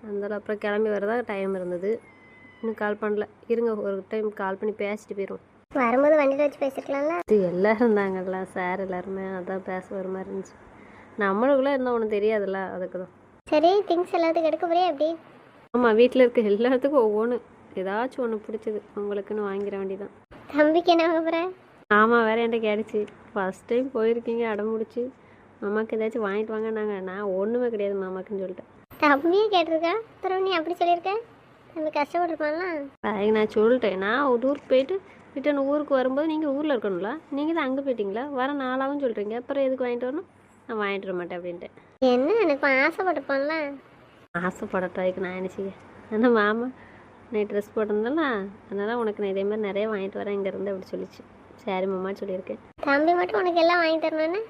அதனால அப்புறம் கிளம்பி வரதான் டைம் இருந்தது. இன்னும் கால் பண்ணல. இருங்க ஒரு டைம் கால் பண்ணி பேசிட்டு போயிடும். வரும்போது வண்டியில் வச்சு பேசிருக்கலாம்ல. இது எல்லோரும் இருந்தாங்கல்ல, சார் எல்லாருமே, அதான் பேச ஒரு மாதிரி இருந்துச்சு. நம்மளுக்குள்ளே இருந்தால் ஒன்றும் தெரியாதுல்ல, அதுக்கு தான். சரி திங்ஸ் எல்லாத்துக்கும் எடுக்க போறியா எப்படி? ஆமாம், வீட்டில் இருக்க எல்லாத்துக்கும் ஒவ்வொன்று ஏதாச்சும் ஒன்று பிடிச்சது உங்களுக்குன்னு வாங்கிட வேண்டியதான். தம்பிக்கு என்ன வாங்க போகிறேன்? ஆமாம் வேறு என்கிட்ட கேட்டுச்சு. ஃபஸ்ட் டைம் போயிருக்கீங்க அடம் முடிச்சு மாமாவுக்கு ஏதாச்சும் வாங்கிட்டு வாங்க. நான் ஒன்றுமே கிடையாது மாமாக்குன்னு சொல்லிட்டேன். தம்பியே கேட்டிருக்கா, அப்புறம் நீ அப்படி சொல்லியிருக்க? தம்பி கஷ்டப்பட்டுருப்பான்லாம். அதுக்கு நான் சொல்லிட்டேன், நான் ஒரு ஊருக்கு போயிட்டு ரிட்டன் ஊருக்கு வரும்போது நீங்கள் ஊரில் இருக்கணும்ல, நீங்கள் தான் அங்கே போயிட்டீங்களா, வர நாளாகவும் சொல்கிறீங்க, அப்புறம் எதுக்கு வாங்கிட்டு வரணும்? நான் வாங்கிட்டு வர மாட்டேன் அப்படின்ட்டு. என்ன எனக்கு ஆசைப்பட்டுப்போம்ல. ஆசைப்படட்டும், அதுக்கு நான் என்ன செய்ய? ஆனால் மாமா நீ ட்ரெஸ் போட்டிருந்தால, அதனால் உனக்கு நான் இதே மாதிரி நிறைய வாங்கிட்டு வரேன் இங்கேருந்து அப்படி சொல்லிச்சு. சரி மாமா சொல்லியிருக்கேன். தம்பி மட்டும் உனக்கு எல்லாம் வாங்கி தரணும்னு?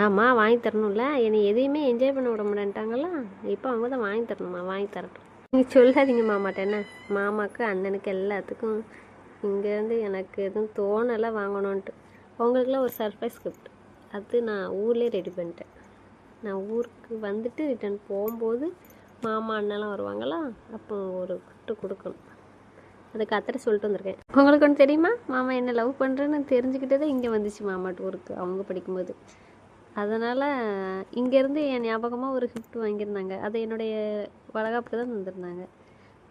ஆமாம் வாங்கி தரணும்ல, என்னை எதையுமே என்ஜாய் பண்ண விட மாட்டேன்ட்டாங்களா, இப்போ அவங்க தான் வாங்கி தரணுமா, வாங்கி தரட்டும். நீங்கள் சொல்லாதீங்க மாமாட்ட என்ன, மாமாவுக்கு அண்ணனுக்கு எல்லாத்துக்கும் இங்கேருந்து எனக்கு எதுவும் தோணலை வாங்கணுன்ட்டு. அவங்களுக்குலாம் ஒரு சர்ப்ரைஸ் கிஃப்ட், அது நான் ஊர்லேயே ரெடி பண்ணிட்டேன். நான் ஊருக்கு வந்துட்டு ரிட்டன் போகும்போது மாமா அண்ணெல்லாம் வருவாங்களா, அப்போ ஒரு கிஃப்ட்டு கொடுக்கணும். அதுக்கு அத்தனை சொல்லிட்டு வந்திருக்கேன். உங்களுக்கு ஒன்று தெரியுமா, மாமா என்ன லவ் பண்ணுறேன்னு தெரிஞ்சுக்கிட்டதே இங்கே வந்துச்சு மாமா டூருக்கு அவங்க படிக்கும்போது. அதனால் இங்கேருந்து என் ஞாபகமாக ஒரு கிஃப்ட் வாங்கியிருந்தாங்க, அதை என்னுடைய வளகாப்புக்கு தான் தந்திருந்தாங்க.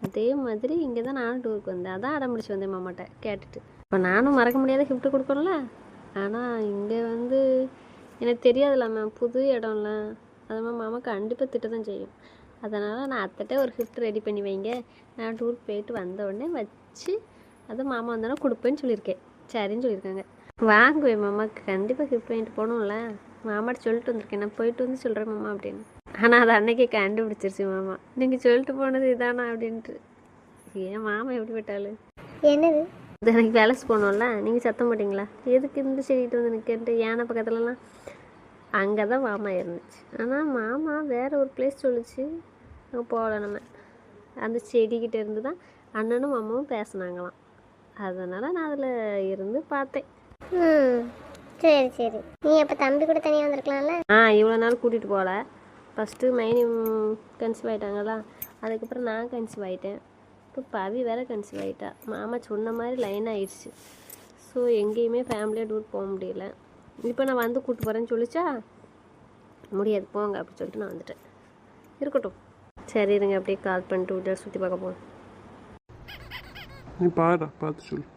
அதே மாதிரி இங்கே தான் நானும் டூருக்கு வந்தேன், அதான் அடம் பிடிச்சி வந்தேன் மாமாட்ட கேட்டுட்டு. இப்போ நானும் மறக்க முடியாத கிஃப்ட்டு கொடுக்கணும்ல, ஆனால் இங்கே வந்து எனக்கு தெரியாதுல்ல மேம், புது இடம்ல, அது மாதிரி மாமா கண்டிப்பாக திட்ட தான் செய்யும். அதனால் நான் அத்தட்ட ஒரு கிஃப்ட் ரெடி பண்ணி வைங்க, நான் டூருக்கு போயிட்டு வந்த உடனே வச்சு அதை மாமா வந்தோடனே கொடுப்பேன்னு சொல்லியிருக்கேன். சரின்னு சொல்லியிருக்காங்க. வாங்குவேன் மாமாவுக்கு கண்டிப்பாக கிஃப்ட் வாங்கிட்டு போகணும்ல, மாமாட்ட சொல்லிட்டு வந்திருக்கேன், நான் போயிட்டு வந்து சொல்கிறேன் மாமா அப்படின்னு. ஆனால் அது அன்னைக்கே கண்டுபிடிச்சிருச்சு மாமா, நீங்கள் சொல்லிட்டு போனது இதானா அப்படின்ட்டு. ஏன் மாமா எப்படி போயிட்டாலும் என்னது இது, எனக்கு வேலைக்கு போகணும்ல, நீங்கள் சத்தம் போட்டிங்களா, எதுக்கு இந்த செடிக்கிட்டு வந்து நிற்கிறது யானை பக்கத்துலலாம், அங்கே தான் மாமா இருந்துச்சு. ஆனால் மாமா வேறு ஒரு பிளேஸ் சொல்லிச்சு, அங்கே போகல. நம்ம அந்த செடிக்கிட்ட இருந்து தான் அண்ணனும் மாமாவும் பேசினாங்களாம், அதனால் நான் அதில் இருந்து பார்த்தேன். சரி சரி, நீ அப்போ தம்பி கூட தனியாக வந்திருக்கலாம்ல. இவ்வளோ நாள் கூட்டிகிட்டு போகல, ஃபஸ்ட்டு மைனி கன்சீவ் ஆகிட்டாங்களா, அதுக்கப்புறம் நான் கன்சீவ் ஆகிட்டேன், இப்போ பவி வேறு கன்சீவ் ஆகிட்டா. மாமா சொன்ன மாதிரி லைன் ஆகிடுச்சு. ஸோ எங்கேயுமே ஃபேமிலியாக டூர் போக முடியல. இப்போ நான் வந்து கூப்பிட்டு போகிறேன்னு சொல்லிச்சா, முடியாது போங்க அப்படின்னு சொல்லிட்டு நான் வந்துட்டேன். இருக்கட்டும், சரி இருங்க, அப்படியே கால் பண்ணிட்டு வீட்டில் சுற்றி பார்க்க போகணும். நீ பாருடா, பார்த்து சொல்லு.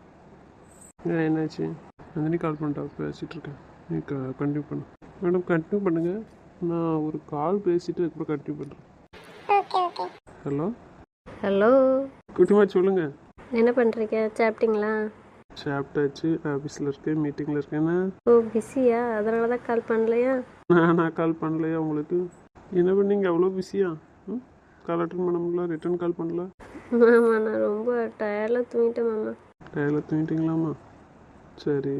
என்னாச்சு? நந்தினி கால் பண்ணிட்டா, பேசிகிட்டு இருக்கேன். நீ கண்டினியூ பண்ணு மேடம், கண்டினியூ பண்ணுங்கள். நான் ஒரு கால் பேசிட்டு அதுக்கப்புறம் கண்டினியூ பண்ணுறேன். Okay okay. ஹலோ ஹலோ குட்டிமா சொல்லுங்கள். என்ன பண்ணுறீங்க, சாப்பிட்டீங்களா? சாப்பிட்டாச்சு, ஆஃபீஸில் இருக்கேன், மீட்டிங்கில் இருக்கேன்னா. ஓ பிஸியா, அதனால தான் கால் பண்ணலையா? நான் கால் பண்ணலையா உங்களுக்கு? என்ன பண்ணீங்க, அவ்வளோ பிஸியா? கால் அட்டன் பண்ண முடியல, ரிட்டர்ன் கால் பண்ணல? மாமா நான் ரொம்ப டயர்டில் தூங்கிட்டேன் மாமா. டயரில் தூங்கிட்டீங்களாம்மா? சரி,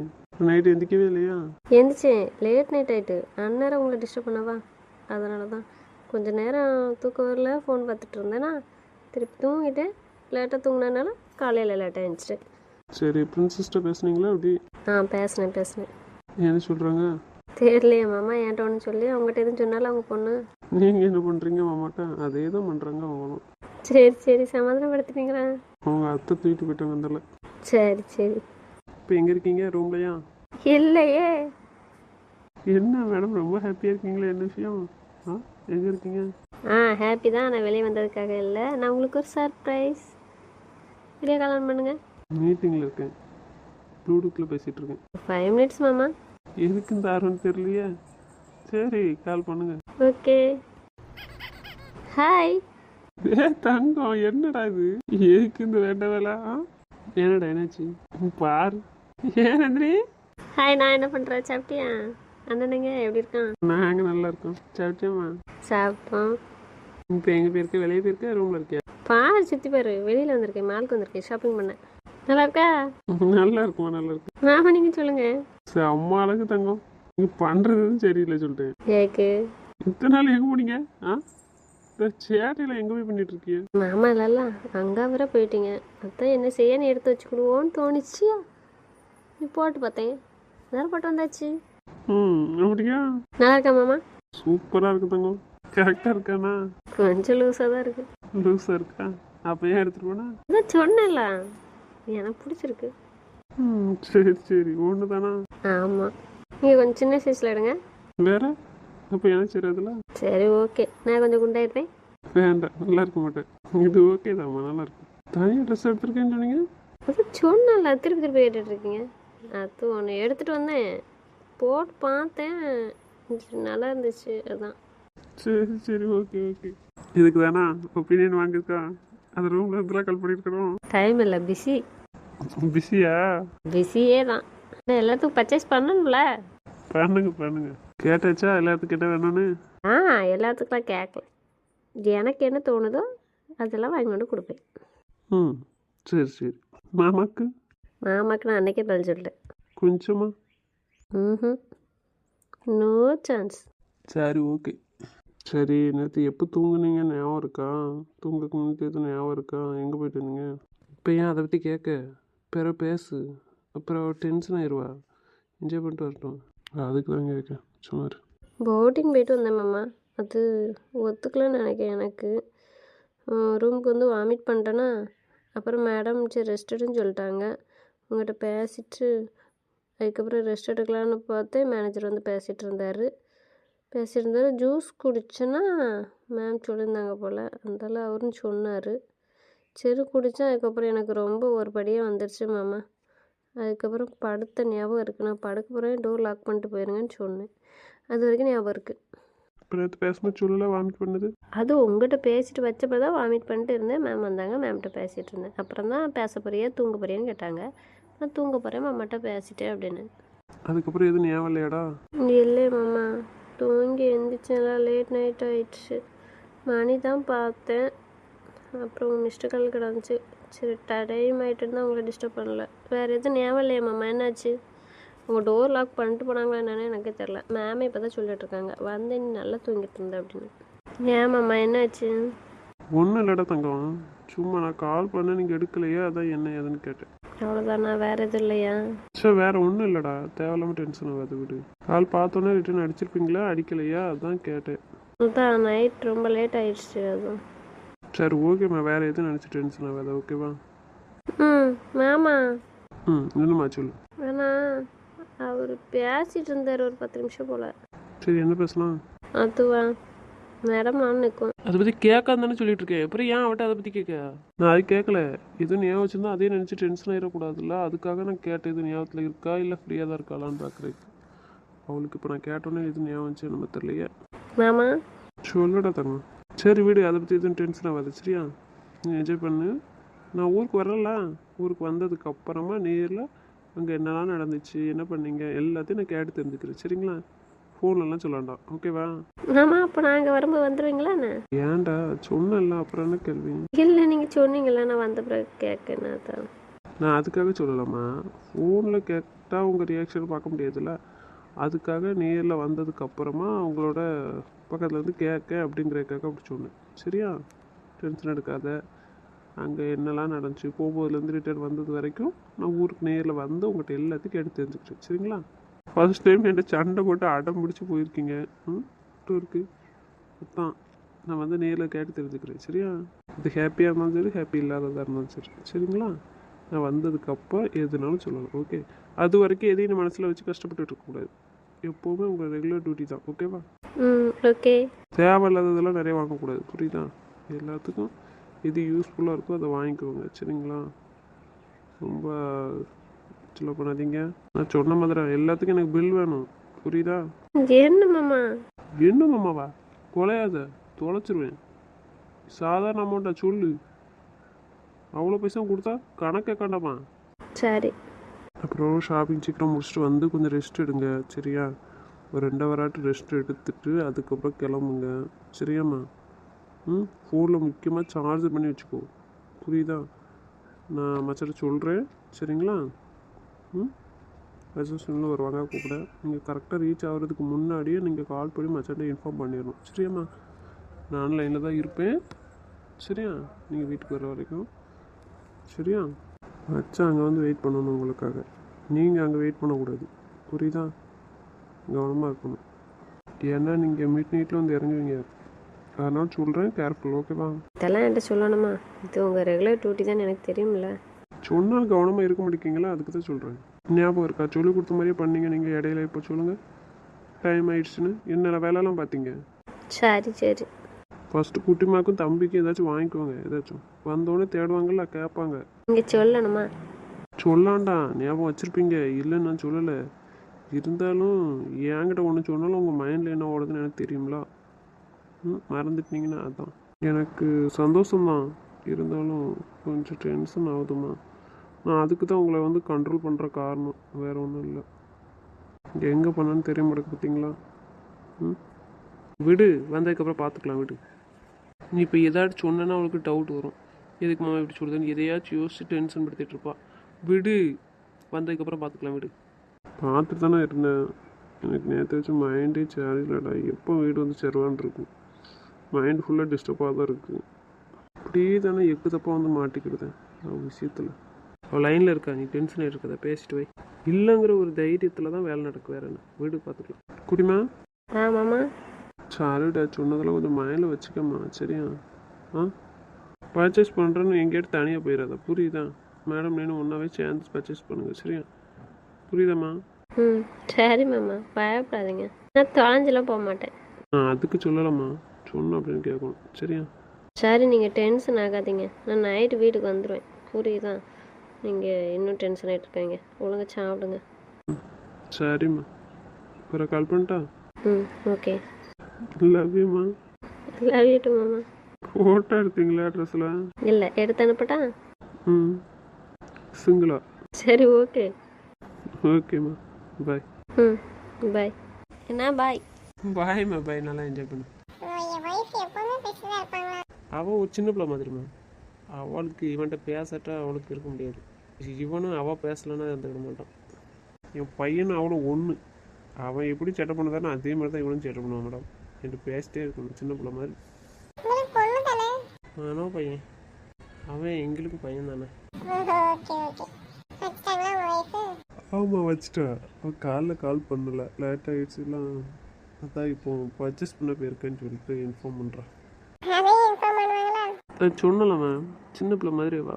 நைட்டு எந்திக்கவே இல்லையா? எந்திரிச்சேன், லேட் நைட் ஆகிட்டு, அந்நேரம் உங்களை டிஸ்டர்ப் பண்ணவா, அதனால தான் கொஞ்சம் நேரம் தூக்கம் வரல, ஃபோன் பார்த்துட்டு இருந்தேன்னா திருப்பி தூங்கிட்டேன். லேட்டாக தூங்கினதுனால காலையில் லேட்டாக எழுந்திரிச்சிட்டேன். சரி, பிரின்சிஸ்ட்ட பேசுனீங்களா அப்படி? பேசினேன். என்ன சொல்கிறாங்க? தெரியலையே மாமா, என்கிட்ட ஒன்று சொல்லி அவங்ககிட்ட எதுவும் சொன்னாலும் அவங்க பொண்ணு. நீங்கள் என்ன பண்ணுறீங்க மாமாட்ட? அதே தான் பண்ணுறாங்க அவங்களும். சரி சமாதானப்படுத்திட்டீங்களா? அவங்க அத்தை தூக்கிட்டு போயிட்டாங்க அந்தல. சரி. இப்போ எங்கே இருக்கீங்க, ரூம்லையா? இல்லையே. என்ன மேடம் ரொம்ப ஹாப்பியாக இருக்கீங்களா, என்ன விஷயம்? எங்கே இருக்கீங்க? ஹாப்பி தான், நான் வெளியே வந்ததுக்காக இல்லை, நான் உங்களுக்கு ஒரு சர்ப்ரைஸ். வெளியே கால் பண்ணுங்க. மீட்டிங்கில் இருக்கேன், ப்ளூடூத்தில் பேசிகிட்டு இருக்கேன். 5 minutes மாமா. எதுக்கு இந்த ஆர்வம் தெரியலையே. சரி, கால் பண்ணுங்க. ஓகே. ஹாய். தங்கம், என்னடா இது, எதுக்கு இந்த வேண்ட வேலை? என்னடா என்னாச்சு பாரு. ஏன் நந்தினி? ஹாய், நான் என்ன பண்ணுறேன், சாப்பிட்டியா? அண்ணனுங்க எப்படி இருக்கான்? நாங்கள் நல்லா இருக்கோம். சாப்பிட்டியாம்மா? சாப்பிட்டோம். இப்போ எங்கே போயிருக்க, வெளியே போயிருக்க, ரூமில் இருக்கியா? பாரு சுற்றி பாரு, வெளியில் வந்திருக்கேன், மாலுக்கு வந்திருக்கேன், ஷாப்பிங் பண்ணேன். நல்லா இருக்கா? நல்லா இருக்குமா, நல்லா இருக்கு. மாமா நீங்கள் சொல்லுங்கள். சரி, அம்மா அழகு தங்கம், நீங்கள் பண்ணுறது சரியில்லை சொல்லிட்டேன். ஏக்கு இத்தனை நாள் எங்கே போனீங்க? இந்த சேட்டையில் எங்கே போய் பண்ணிட்டு இருக்கீங்க? மாமா இல்லைல்ல, அங்கே வர போயிட்டீங்க, அதான் என்ன செய்யன்னு எடுத்து வச்சுக்கிடுவோன்னு தோணுச்சியா, நீ போட்டு பார்த்தேன், வேறு போட்டு வந்தாச்சு. அப்படியா? நல்லா இருக்கா மாமா? சூப்பராக இருக்கு தங்கம். கரெக்டாக இருக்காண்ணா? கொஞ்சம் லூஸாக தான் இருக்கு. லூஸாக இருக்கா? அப்போ ஏன் எடுத்துகிட்டு போனா? அதான் சொன்னேன்ல, எனக்கு பிடிச்சிருக்கு. சரி, ஒன்று தானா? ஆமாம், நீங்கள் கொஞ்சம் சின்ன சைஸில் எடுங்க. வேற அப்போ எனக்கு சரி அதில். சரி ஓகே, நான் கொஞ்சம் குண்டாயிடுறேன். வேண்டாம், நல்லா இருக்க மாட்டேன். இது ஓகே தான்மா, நல்லா இருக்கு. தனியாக ட்ரெஸ் எடுத்துருக்கேன்னு சொன்னீங்க? அது சொன்னல, திருப்பி கேட்டுட்டு இருக்கீங்க. அது ஒன்று எடுத்துகிட்டு வந்தேன், போட்டு பார்த்தேன், நல்லா இருந்துச்சு, அதுதான். சரி, ஓகே. இதுக்கு தானா ஒப்பீனியன் வாங்கியிருக்கா? அந்த ரூமில் இருந்துலாம் கால் பண்ணியிருக்கிறோம். டைம் இல்லை, பிஸி. பிஸியா? பிஸியே தான். நான் எல்லாத்துக்கும் பர்ச்சேஸ் பண்ணணும்ல. பண்ணுங்க. கேட்டாச்சா எல்லாத்துக்கும் என்ன வேணும்னு? எல்லாத்துக்குலாம் கேட்கல. எனக்கு என்ன தோணுதோ அதெல்லாம் வாங்கி கொண்டு கொடுப்பேன். ம், சரி. மாமாக்கு மாமாக்கு நான் அன்றைக்கே பதில் சொல்லிட்டேன். கொஞ்சமா? ம், நோ சான்ஸ். சரி, ஓகே. சரி, நேற்று எப்போ தூங்குனீங்க ஞாபகம் இருக்கா? தூங்கக்கு முன்னாடி எதுவும் ஞாபகம் இருக்கா? எங்கே போயிட்டு இருந்தீங்க? இப்போ ஏன் அதை பற்றி கேட்க? பிறகு பேசு, அப்புறம் டென்ஷன் ஆயிடுவா. என்ஜாய் பண்ணிட்டு வரட்டும். அதுக்கு தான் கேட்கேன். சும்மா இரு. போட்டிங் போயிட்டு வந்தேன் மாமா. அது ஒத்துக்கலன்னு நினைக்கிறேன் எனக்கு. ரூமுக்கு வந்து வாமிட் பண்ணிட்டேன்னா அப்புறம் மேடம் சரி ரெஸ்ட் எடுன்னு சொல்லிட்டாங்க. உங்கள்கிட்ட பேசிட்டு அதுக்கப்புறம் ரெஸ்ட் எடுக்கலான்னு பார்த்தேன். மேனேஜர் வந்து பேசிகிட்டு இருந்தார். ஜூஸ் குடிச்சேன்னா மேம் சொல்லியிருந்தாங்க போல், அந்தால அவரும் சொன்னார். சரி குடித்தேன். அதுக்கப்புறம் எனக்கு ரொம்ப ஒரு படியாக வந்துடுச்சு மாமா. அதுக்கப்புறம் படுத்த ஞாபகம் இருக்குது. நான் படுக்க போகிறேன், டோர் லாக் பண்ணிட்டு போயிருங்கன்னு சொன்னேன். அது வரைக்கும் ஞாபகம் இருக்குது. இப்போ நேற்று பேசும்போது சொல்லல வாமிட் பண்ணது? அது உங்கள்கிட்ட பேசிட்டு வச்சப்போ தான் வாமிட் பண்ணிட்டு இருந்தேன். மேம் வந்தாங்க, மேம்கிட்ட பேசிகிட்டு இருந்தேன். அப்புறம் தான் பேச போறியா தூங்க போறியான்னு கேட்டாங்க. நான் தூங்க போகிறேன் மாமாட்ட பேசிட்டேன் அப்படின்னு. அதுக்கப்புறம் எதுவும் ஞாபகம் இல்லையாடா? இல்லை மாமா, தூங்கி எழுந்திரிச்சேன்ல, லேட் நைட் ஆயிடுச்சு. மணி தான் பார்த்தேன். அப்புறம் மிஸ்டு கால் கிடந்துச்சு. சரி டைம் ஆகிட்டுன்னு தான் உங்களை டிஸ்டர்ப் பண்ணல. வேறு எதுவும் ஞாபகம் இல்லையா மாமா? என்னாச்சு? உங்கள் டோர் லாக் பண்ணிட்டு போனாங்களா என்னன்னு எனக்கே தெரில. மேமே இப்போ தான் சொல்லிட்டு இருக்காங்க, வந்து நீ நல்லா தூங்கிட்டு இருந்த அப்படின்னு. ஏன் மாமா என்னாச்சு? ஒன்றும் இல்லைடா தங்கம், சும்மா நான் கால் பண்ண நீங்கள் எடுக்கலையா, அதான் என்ன ஏதுன்னு கேட்டேன். அவ்வளோதானா? வேறு எதுவும் இல்லையா? சரி, வேறு ஒன்றும் இல்லைடா, தேவையில்லாமல் டென்ஷன் ஆகாது விடு. கால் பார்த்தோன்னே ரிட்டர்ன் அடிச்சிருப்பீங்களா, அடிக்கலையா, அதான் கேட்டேன். அதான் நைட் ரொம்ப லேட் ஆயிடுச்சு அதுவும். சரி, ஓகேம்மா, வேறு எதுவும் நினச்சி டென்ஷன் ஆகாது, ஓகேவா? மாமா என்னம்மா சொல்லு. வேணா அவர் பேசிகிட்டு இருந்தார் ஒரு 10 நிமிஷம் போல். சரி, என்ன பேசலாம்? அதுவா மேடம் நான் நிற்கும். அதை பற்றி கேட்காது தானே சொல்லிட்டு இருக்கேன். அப்புறம் ஏன் அவட்ட அதை பற்றி கேட்க? நான் அது கேட்கல. எதுவும் ஞாபகம் வச்சுருந்தா அதே நினச்சி டென்ஷன் ஆகிடக்கூடாதுல்ல, அதுக்காக நான் கேட்டேன். இது ஞாபகத்தில் இருக்கா இல்லை ஃப்ரீயாக தான் இருக்காளான்னு பார்க்குறேன். அவளுக்கு இப்போ நான் கேட்டோன்னே எது ஞாபகம் வச்சு நம்ம தெரியலையே. மாமா சொல்லடா தங்கம். சரி வீடு, அதை பற்றி எதுவும் டென்ஷன் ஆகாது சரியா? நீ என்ஜாய் பண்ணு. நான் ஊருக்கு வரல, ஊருக்கு வந்ததுக்கு அப்புறமா நேரில் அங்கே என்னெல்லாம் நடந்துச்சு, என்ன பண்ணீங்க எல்லாத்தையும் நான் கேட்டு தெரிஞ்சுக்கிறேன் சரிங்களா? ஃபோன்லலாம் சொல்ல வேண்டாம், ஓகேவா? மாமா அப்போ நாங்கள் வரும்போது வந்துடுவீங்களா என்ன? ஏன்டா சொன்னல, அப்புறம் என்ன கேள்வி? இல்லை நீங்கள் சொன்னீங்களா, நான் வந்த பிறகு கேட்கணும். அதான் நான் அதுக்காக சொல்லலாமா? ஃபோனில் கேட்டால் உங்கள் ரியாக்ஷன் பார்க்க முடியாதுல்ல, அதுக்காக நேரில் வந்ததுக்கு அப்புறமா அவங்களோட பக்கத்தில் வந்து கேட்க அப்படிங்கிறதுக்காக அப்படி சொன்னேன் சரியா? டென்ஷன் எடுக்காத. அங்கே என்னெல்லாம் நடந்துச்சு, போகும்போதுலேருந்து ரிட்டர்ன் வந்தது வரைக்கும் நான் ஊருக்கு நேரில் வந்து உங்கள்கிட்ட எல்லாத்தையும் கேட்டு தெரிஞ்சுக்கிட்டேன் சரிங்களா? ஃபர்ஸ்ட் டைம் என்கிட்ட சண்டை போட்டு அடம் பிடிச்சி போயிருக்கீங்க டூருக்கு, அதான் நான் வந்து நேரில் கேட்டு தெரிஞ்சுக்கிறேன் சரியா? இது ஹாப்பியாக இருந்தாலும் சரி, ஹாப்பி இல்லாததாக இருந்தாலும் சரி சரிங்களா? நான் வந்ததுக்கப்புறம் எதுனாலும் சொல்லலாம், ஓகே? அது வரைக்கும் எதையும் மனசில் வச்சு கஷ்டப்பட்டு இருக்கக்கூடாது. எப்போவுமே உங்கள் ரெகுலர் டியூட்டி தான், ஓகேவா? ஓகே. தேவையில்லாததெல்லாம் நிறைய வாங்கக்கூடாது, புரியுதா? எல்லாத்துக்கும் எது யூஸ்ஃபுல்லாக இருக்கோ அதை வாங்கிக்கோங்க சரிங்களா? ரொம்ப சொல்ல பண்ணாதீங்க. நான் சொன்ன மாதிரி எல்லாத்துக்கும் எனக்கு பில் வேணும், புரியுதா? என்ன மாமா? என்ன மாமாவா? கொலையாத, தொலைச்சிருவேன். சாதாரண அமௌண்ட்டா சொல்லு. அவ்வளோ பைசா கொடுத்தா கணக்கே காண்டாமா? சரி. அப்புறம் ஷாப்பிங் சீக்கிரம் முடிச்சுட்டு வந்து கொஞ்சம் ரெஸ்ட் எடுங்க சரியா? ஒரு 2 ஹவராட்டு ரெஸ்ட் எடுத்துட்டு அதுக்கப்புறம் கிளம்புங்க சரியாம்மா? ஃபோனில் முக்கியமாக சார்ஜ் பண்ணி வச்சுக்கோ, புரியுதா? நான் மச்சரை சொல்கிறேன் சரிங்களா? ரிசப்ஷனில் வருவாங்க கூப்பிட, நீங்கள் கரெக்டாக ரீச் ஆகிறதுக்கு முன்னாடியே நீங்கள் கால் பண்ணி மச்சர்கிட்ட இன்ஃபார்ம் பண்ணிடணும் சரியாம்மா? நான் ஆன்லைனில் தான் இருப்பேன் சரியா? நீங்கள் வீட்டுக்கு வர வரைக்கும் சரியா? மச்சான் அங்கே வந்து வெயிட் பண்ணணும் உங்களுக்காக, நீங்கள் அங்கே வெயிட் பண்ணக்கூடாது, புரியுதா? கவனமாக இருக்கணும். ஏன்னா நீங்கள் மிட் நைட்டில் வந்து இறங்குவீங்க, அதனால சொல்கிறேன், கேர்ஃபுல், ஓகேவா? இதெல்லாம் என்கிட்ட சொல்லணுமா? இது உங்கள் ரெகுலர் டியூட்டி தான் எனக்கு தெரியும்ல. சொன்னால் கவனமாக இருக்க மாட்டேங்கிங்களா, அதுக்கு தான் சொல்கிறேன். ஞாபகம் இருக்கா? சொல்லி கொடுத்த மாதிரியே பண்ணீங்க நீங்கள். இடையில இப்போ சொல்லுங்கள், டைம் ஆயிடுச்சுன்னு என்ன வேலைலாம் பார்த்தீங்க? சரி. ஃபஸ்ட்டு குட்டிமாக்கும் தம்பிக்கும் ஏதாச்சும் வாங்கிக்கோங்க. ஏதாச்சும் வந்தோடனே தேடுவாங்கல்ல, கேட்பாங்க. நீங்கள் சொல்லணுமா? சொல்லாண்டா, ஞாபகம் வச்சுருப்பீங்க, இல்லைன்னு நான் சொல்லலை. இருந்தாலும் என்கிட்ட ஒன்று சொன்னாலும் உங்கள் மைண்டில் என்ன ஓடுதுன்னு எனக்கு தெரியுங்களா? மறந்துட்டீங்கன்னா அதான் எனக்கு சந்தோஷம்தான், இருந்தாலும் கொஞ்சம் டென்ஷன் ஆகுதுமா. நான் அதுக்கு தான் உங்களை வந்து கண்ட்ரோல் பண்ணுற காரணம், வேறு ஒன்றும் இல்லை. எங்கே பண்ணான்னு தெரிய மாட்டேங்குது பார்த்தீங்களா? ம், விடு, வந்ததுக்கப்புறம் பார்த்துக்கலாம், விடு. நீ இப்போ ஏதாச்சும் சொன்னேன்னா அவளுக்கு டவுட் வரும். எதுக்கு மாமா இப்படி சொல்லுதுன்னு எதையாச்சும் யோசிச்சு டென்ஷன் படுத்திட்டு இருப்பா. விடு, வந்ததுக்கப்புறம் பார்த்துக்கலாம், விடு. பார்த்துட்டு தானே இருந்தேன். எனக்கு நேற்று வச்சு மைண்டே சரியில்லடா. எப்போ வீடு வந்து சேருவான்னு இருக்கும். மைண்ட் ஃபுல்லாக டிஸ்டர்பாக தான் இருக்குது. அப்படியே தானே எக்கு தப்பாக வந்து மாட்டிக்கிடுதேன் அவள் விஷயத்தில். அவள் லைனில் இருக்கா, நீ டென்ஷன் இருக்கதை பேசிட்டு வை. இல்லைங்கிற ஒரு தைரியத்தில் தான் வேலை நடக்கும், வேற என்ன. வீடு பார்த்துக்கலாம். குடிமா. மாமா. சாரிடா, சொன்னதெல்லாம் கொஞ்சம் மைண்டில் வச்சுக்கம்மா, சரியா? ஆ, பர்ச்சேஸ் பண்ணுறேன்னு எங்கேயாட்டு தனியாக போயிடாத, புரியுதா? மேடம் நீனும் ஒன்றாவே சேர்ந்து பர்ச்சேஸ் பண்ணுங்கள், சரியா? புரியுதாம்மா? ம், சரி மாமா, பயப்படாதீங்க. நான் தொலைஞ்செல்லாம் போக மாட்டேன். அதுக்கு சொல்லலாம்மா, சொன்னோம் அப்படின்னு கேட்கணும், சரியா? சரி, நீங்கள் டென்ஷன் ஆகாதீங்க. நான் நைட்டு வீட்டுக்கு வந்துடுவேன், புரியுதா? நீங்கள் இன்னும் டென்ஷன் ஆகிட்டு இருக்கீங்க. ஒழுங்கா சாப்பிடுங்க. சரிம்மா, வேறு கால் பண்ணிட்டா? ம், ஓகே. லவ் யூம்மா. லவ் யூ டு மாமா. ஃபோட்டோ எடுத்தீங்களா ட்ரெஸ்ஸில்? இல்லை, எடுத்து அனுப்பட்டா? ம், சிங்கிளா? சரி, ஓகே. ஓகேம்மா, பாய். ம், பாய். என்ன பாய்? பாய்மா, பாய். நல்லா என்ஜாய் பண்ணு. என் வயசு எப்பவுமே பேசிதான் இருப்பாங்களா? அவள் ஒரு சின்ன பிள்ளை மாதிரிம்மா. அவளுக்கு இவன்கிட்ட பேசட்டா அவளுக்கு இருக்க முடியாது. இவனும் அவள் பேசலைன்னா இருந்துக்கிட மாட்டான். என் பையனும் அவளும் ஒன்று. அவன் எப்படி சேட்டை பண்ணுதானோ அதே மாதிரி தான் இவனும் சேட்டை பண்ணுவான் மேடம். என்கிட்ட பேசிட்டே இருக்கணும், சின்ன பிள்ளை மாதிரி. உங்களுக்கு பொண்ணு தானே? ஆனோ பையன், அவன் எங்களுக்கு பையன் தானே. Okay okay. வச்சிட்டாங்களா உங்க வயசு? ஆமாம், வச்சுட்டா. அவன் கால் பண்ணல, லேட் ஆகிடுச்சுலாம். அதான் இப்போ பர்ச்சேஸ் பண்ண போயிருக்கேன்னு சொல்லிட்டு இன்ஃபார்ம் பண்ணுறான். அதையும் இன்ஃபார்ம் பண்ணுவாங்களா? அது சொன்னல மேம், சின்ன பிள்ளை மாதிரி வா.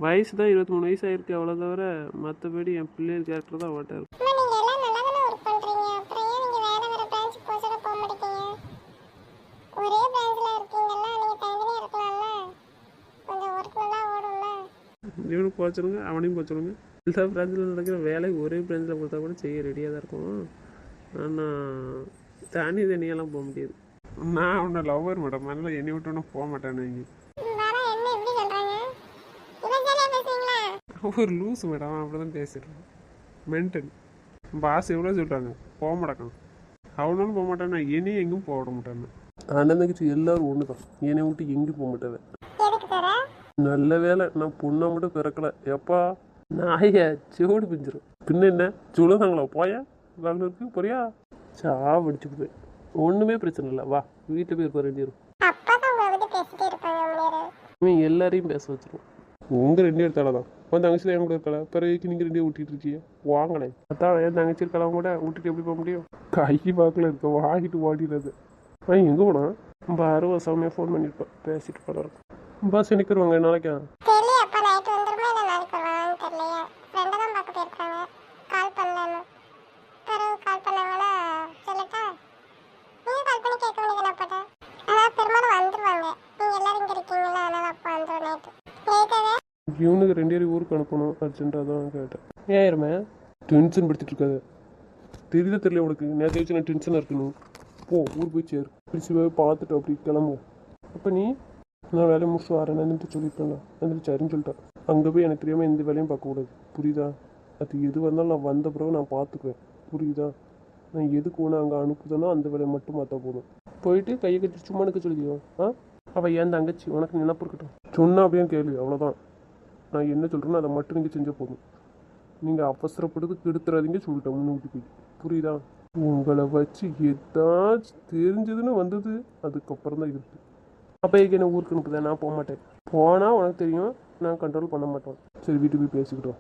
வயசு தான் 23 வயசு ஆயிருக்கு, அவ்வளோ தவிர மற்றபடி என் பிள்ளைகள் கேரக்டர் தான் அவட்ட இருக்கும். அம்மா, நீங்க எல்லாம் நல்லா தானே ஒர்க் பண்றீங்க. அப்புறம் ஏன் நீங்க வேற வேற பிரான்ச் போக மாட்டீங்க? ஒரே பிரான்ச்ல இருக்கீங்கல்ல, நீங்க தனியா இருக்கலாம்ல. கொஞ்சம் ஒர்க் நல்லா ஓடும்ல. இவனுக்கு போச்சுருங்க, அவனையும் போச்சுருங்க. எல்லா பிரான்ச்சில் நடக்கிற வேலை ஒரே பிரான்ச்சில் கொடுத்தா கூட செய்ய ரெடியாக தான் இருக்கும். ஆனால் தனியெல்லாம் போக முடியாது. நான் அவனை லவ்வர் மேடம், அதனால் என்னை விட்டு ஒன்றும் போக மாட்டேன். நீங்கள் வேற என்ன இப்படி சொல்றாங்க? இவ்வளவு ஜாலியா பேசுவீங்களா? ஒரு லூஸ் மேடம், அப்படி தான் பேசிடுறேன். மென்டல் பாஸ் எவ்வளோ சொல்கிறாங்க, போக மாட்டேக்கான். அவனாலும் போக மாட்டான், நான் என்னையும் எங்கேயும் போக விட மாட்டேன்னு. அண்ணன் தங்கச்சி எல்லோரும் ஒன்று தான், என்னை விட்டு எங்கேயும் போக மாட்டேன். எதுக்கு தர? நல்ல வேலை நான் பொண்ணை மட்டும் பிறக்கலை. எப்பா நாய செவிடு பிஞ்சிரும். பின்ன என்ன சொல்லுதாங்களா, போயா வேலை இருக்கு போறியா? சாவடிச்சு போய் ஒன்றுமே பிரச்சனை இல்லை, வா வீட்டில் போய் இருக்க வேண்டியிருக்கும். அப்பதான் உங்களை பத்தி பேசிட்டே இருப்பாங்க முன்னேறு. இவன் எல்லாரையும் பேச வச்சிருவோம். உங்கள் 2 பேர் தலை தான், உன் தங்கச்சியில் என் கூட இருக்கல, பிறகு நீங்கள் 2 ஊட்டிகிட்டு இருக்கீங்க. வாங்கலை அதான் என் தங்கச்சி இருக்கலாம் கூட விட்டுட்டு எப்படி போக முடியும்? கை வாக்கில் இருக்க வாங்கிட்டு ஓடிடுறது. எங்கே போனா பாரு, வசமையாக ஃபோன் பண்ணியிருப்பேன், பேசிட்டு போல இருக்கும். பஸ் எனக்கு வருவாங்க நாளைக்கா? தெரியல, அப்பா நைட் வந்துருமா இல்லை நாளைக்கு வருவாங்கன்னு தெரியலையா. ஃப்ரெண்டை தான் பார்க்க போயிருக்காங்க. கால் பண்ணலான்னு பிறகு கால் பண்ணாங்களா சொல்லட்டா? நீங்கள் கால் பண்ணி கேட்க வேண்டியது அப்பாட்ட. அதான் பெரும்பாலும் வந்துருவாங்க. நீங்கள் எல்லாரும் இங்கே இருக்கீங்களா, அதனால் அப்பா வந்துடும் நைட்டு. நைட்டாவே இவனுக்கு 2 பேரும் ஊருக்கு அனுப்பணும், அர்ஜென்ட்டாக தான் கேட்டேன். ஏறுமே டென்ஷன் படுத்திட்டு இருக்காது, தெரியல உனக்கு. நேற்று வச்சு நான் டென்ஷனாக இருக்கணும். போ ஊருக்கு போய் சேரு, பிடிச்சி போய் பார்த்துட்டு அப்படி கிளம்புவோம். அப்போ நீ நான் வேலையை முடிச்சு வரேன் நின்று சொல்லியிருப்பேன்ல, வந்துட்டு சரின்னு சொல்லிட்டேன். அங்கே போய் எனக்கு தெரியாமல் எந்த வேலையும் பார்க்கக்கூடாது, புரியுதா? அது எது வந்தாலும் நான் வந்த பிறகு நான் பார்த்துக்குவேன், புரியுதா? நான் எதுக்கு ஒன்று அங்கே அனுப்புதனோ அந்த வேலையை மட்டும் மாற்ற போதும். போயிட்டு கையை கட்டி சும்மா எனக்கு சொல்லிடுவோம். அவள் ஏன் தங்கச்சி, உனக்கு நினப்பு இருக்கட்டும். சொன்னா அப்படியே கேள்வி, அவ்வளோதான். நான் என்ன சொல்கிறேனோ அதை மட்டும் நீங்கள் செஞ்சால் போதும். நீங்கள் அவசரப்படுத்து கெடுத்துறாதீங்க சொல்லிட்டேன் முன்னூற்றி போய், புரியுதா? உங்களை வச்சு ஏதாச்சும் தெரிஞ்சதுன்னு வந்தது அதுக்கப்புறம் தான் இருக்குது. அப்போ என்ன ஊருக்கு அனுப்புதேன், நான் போக மாட்டேன். போனால் உனக்கு தெரியும், நான் கண்ட்ரோல் பண்ண மாட்டேன். சரி வீட்டுக்கு போய் பேசிக்கிட்டோம்.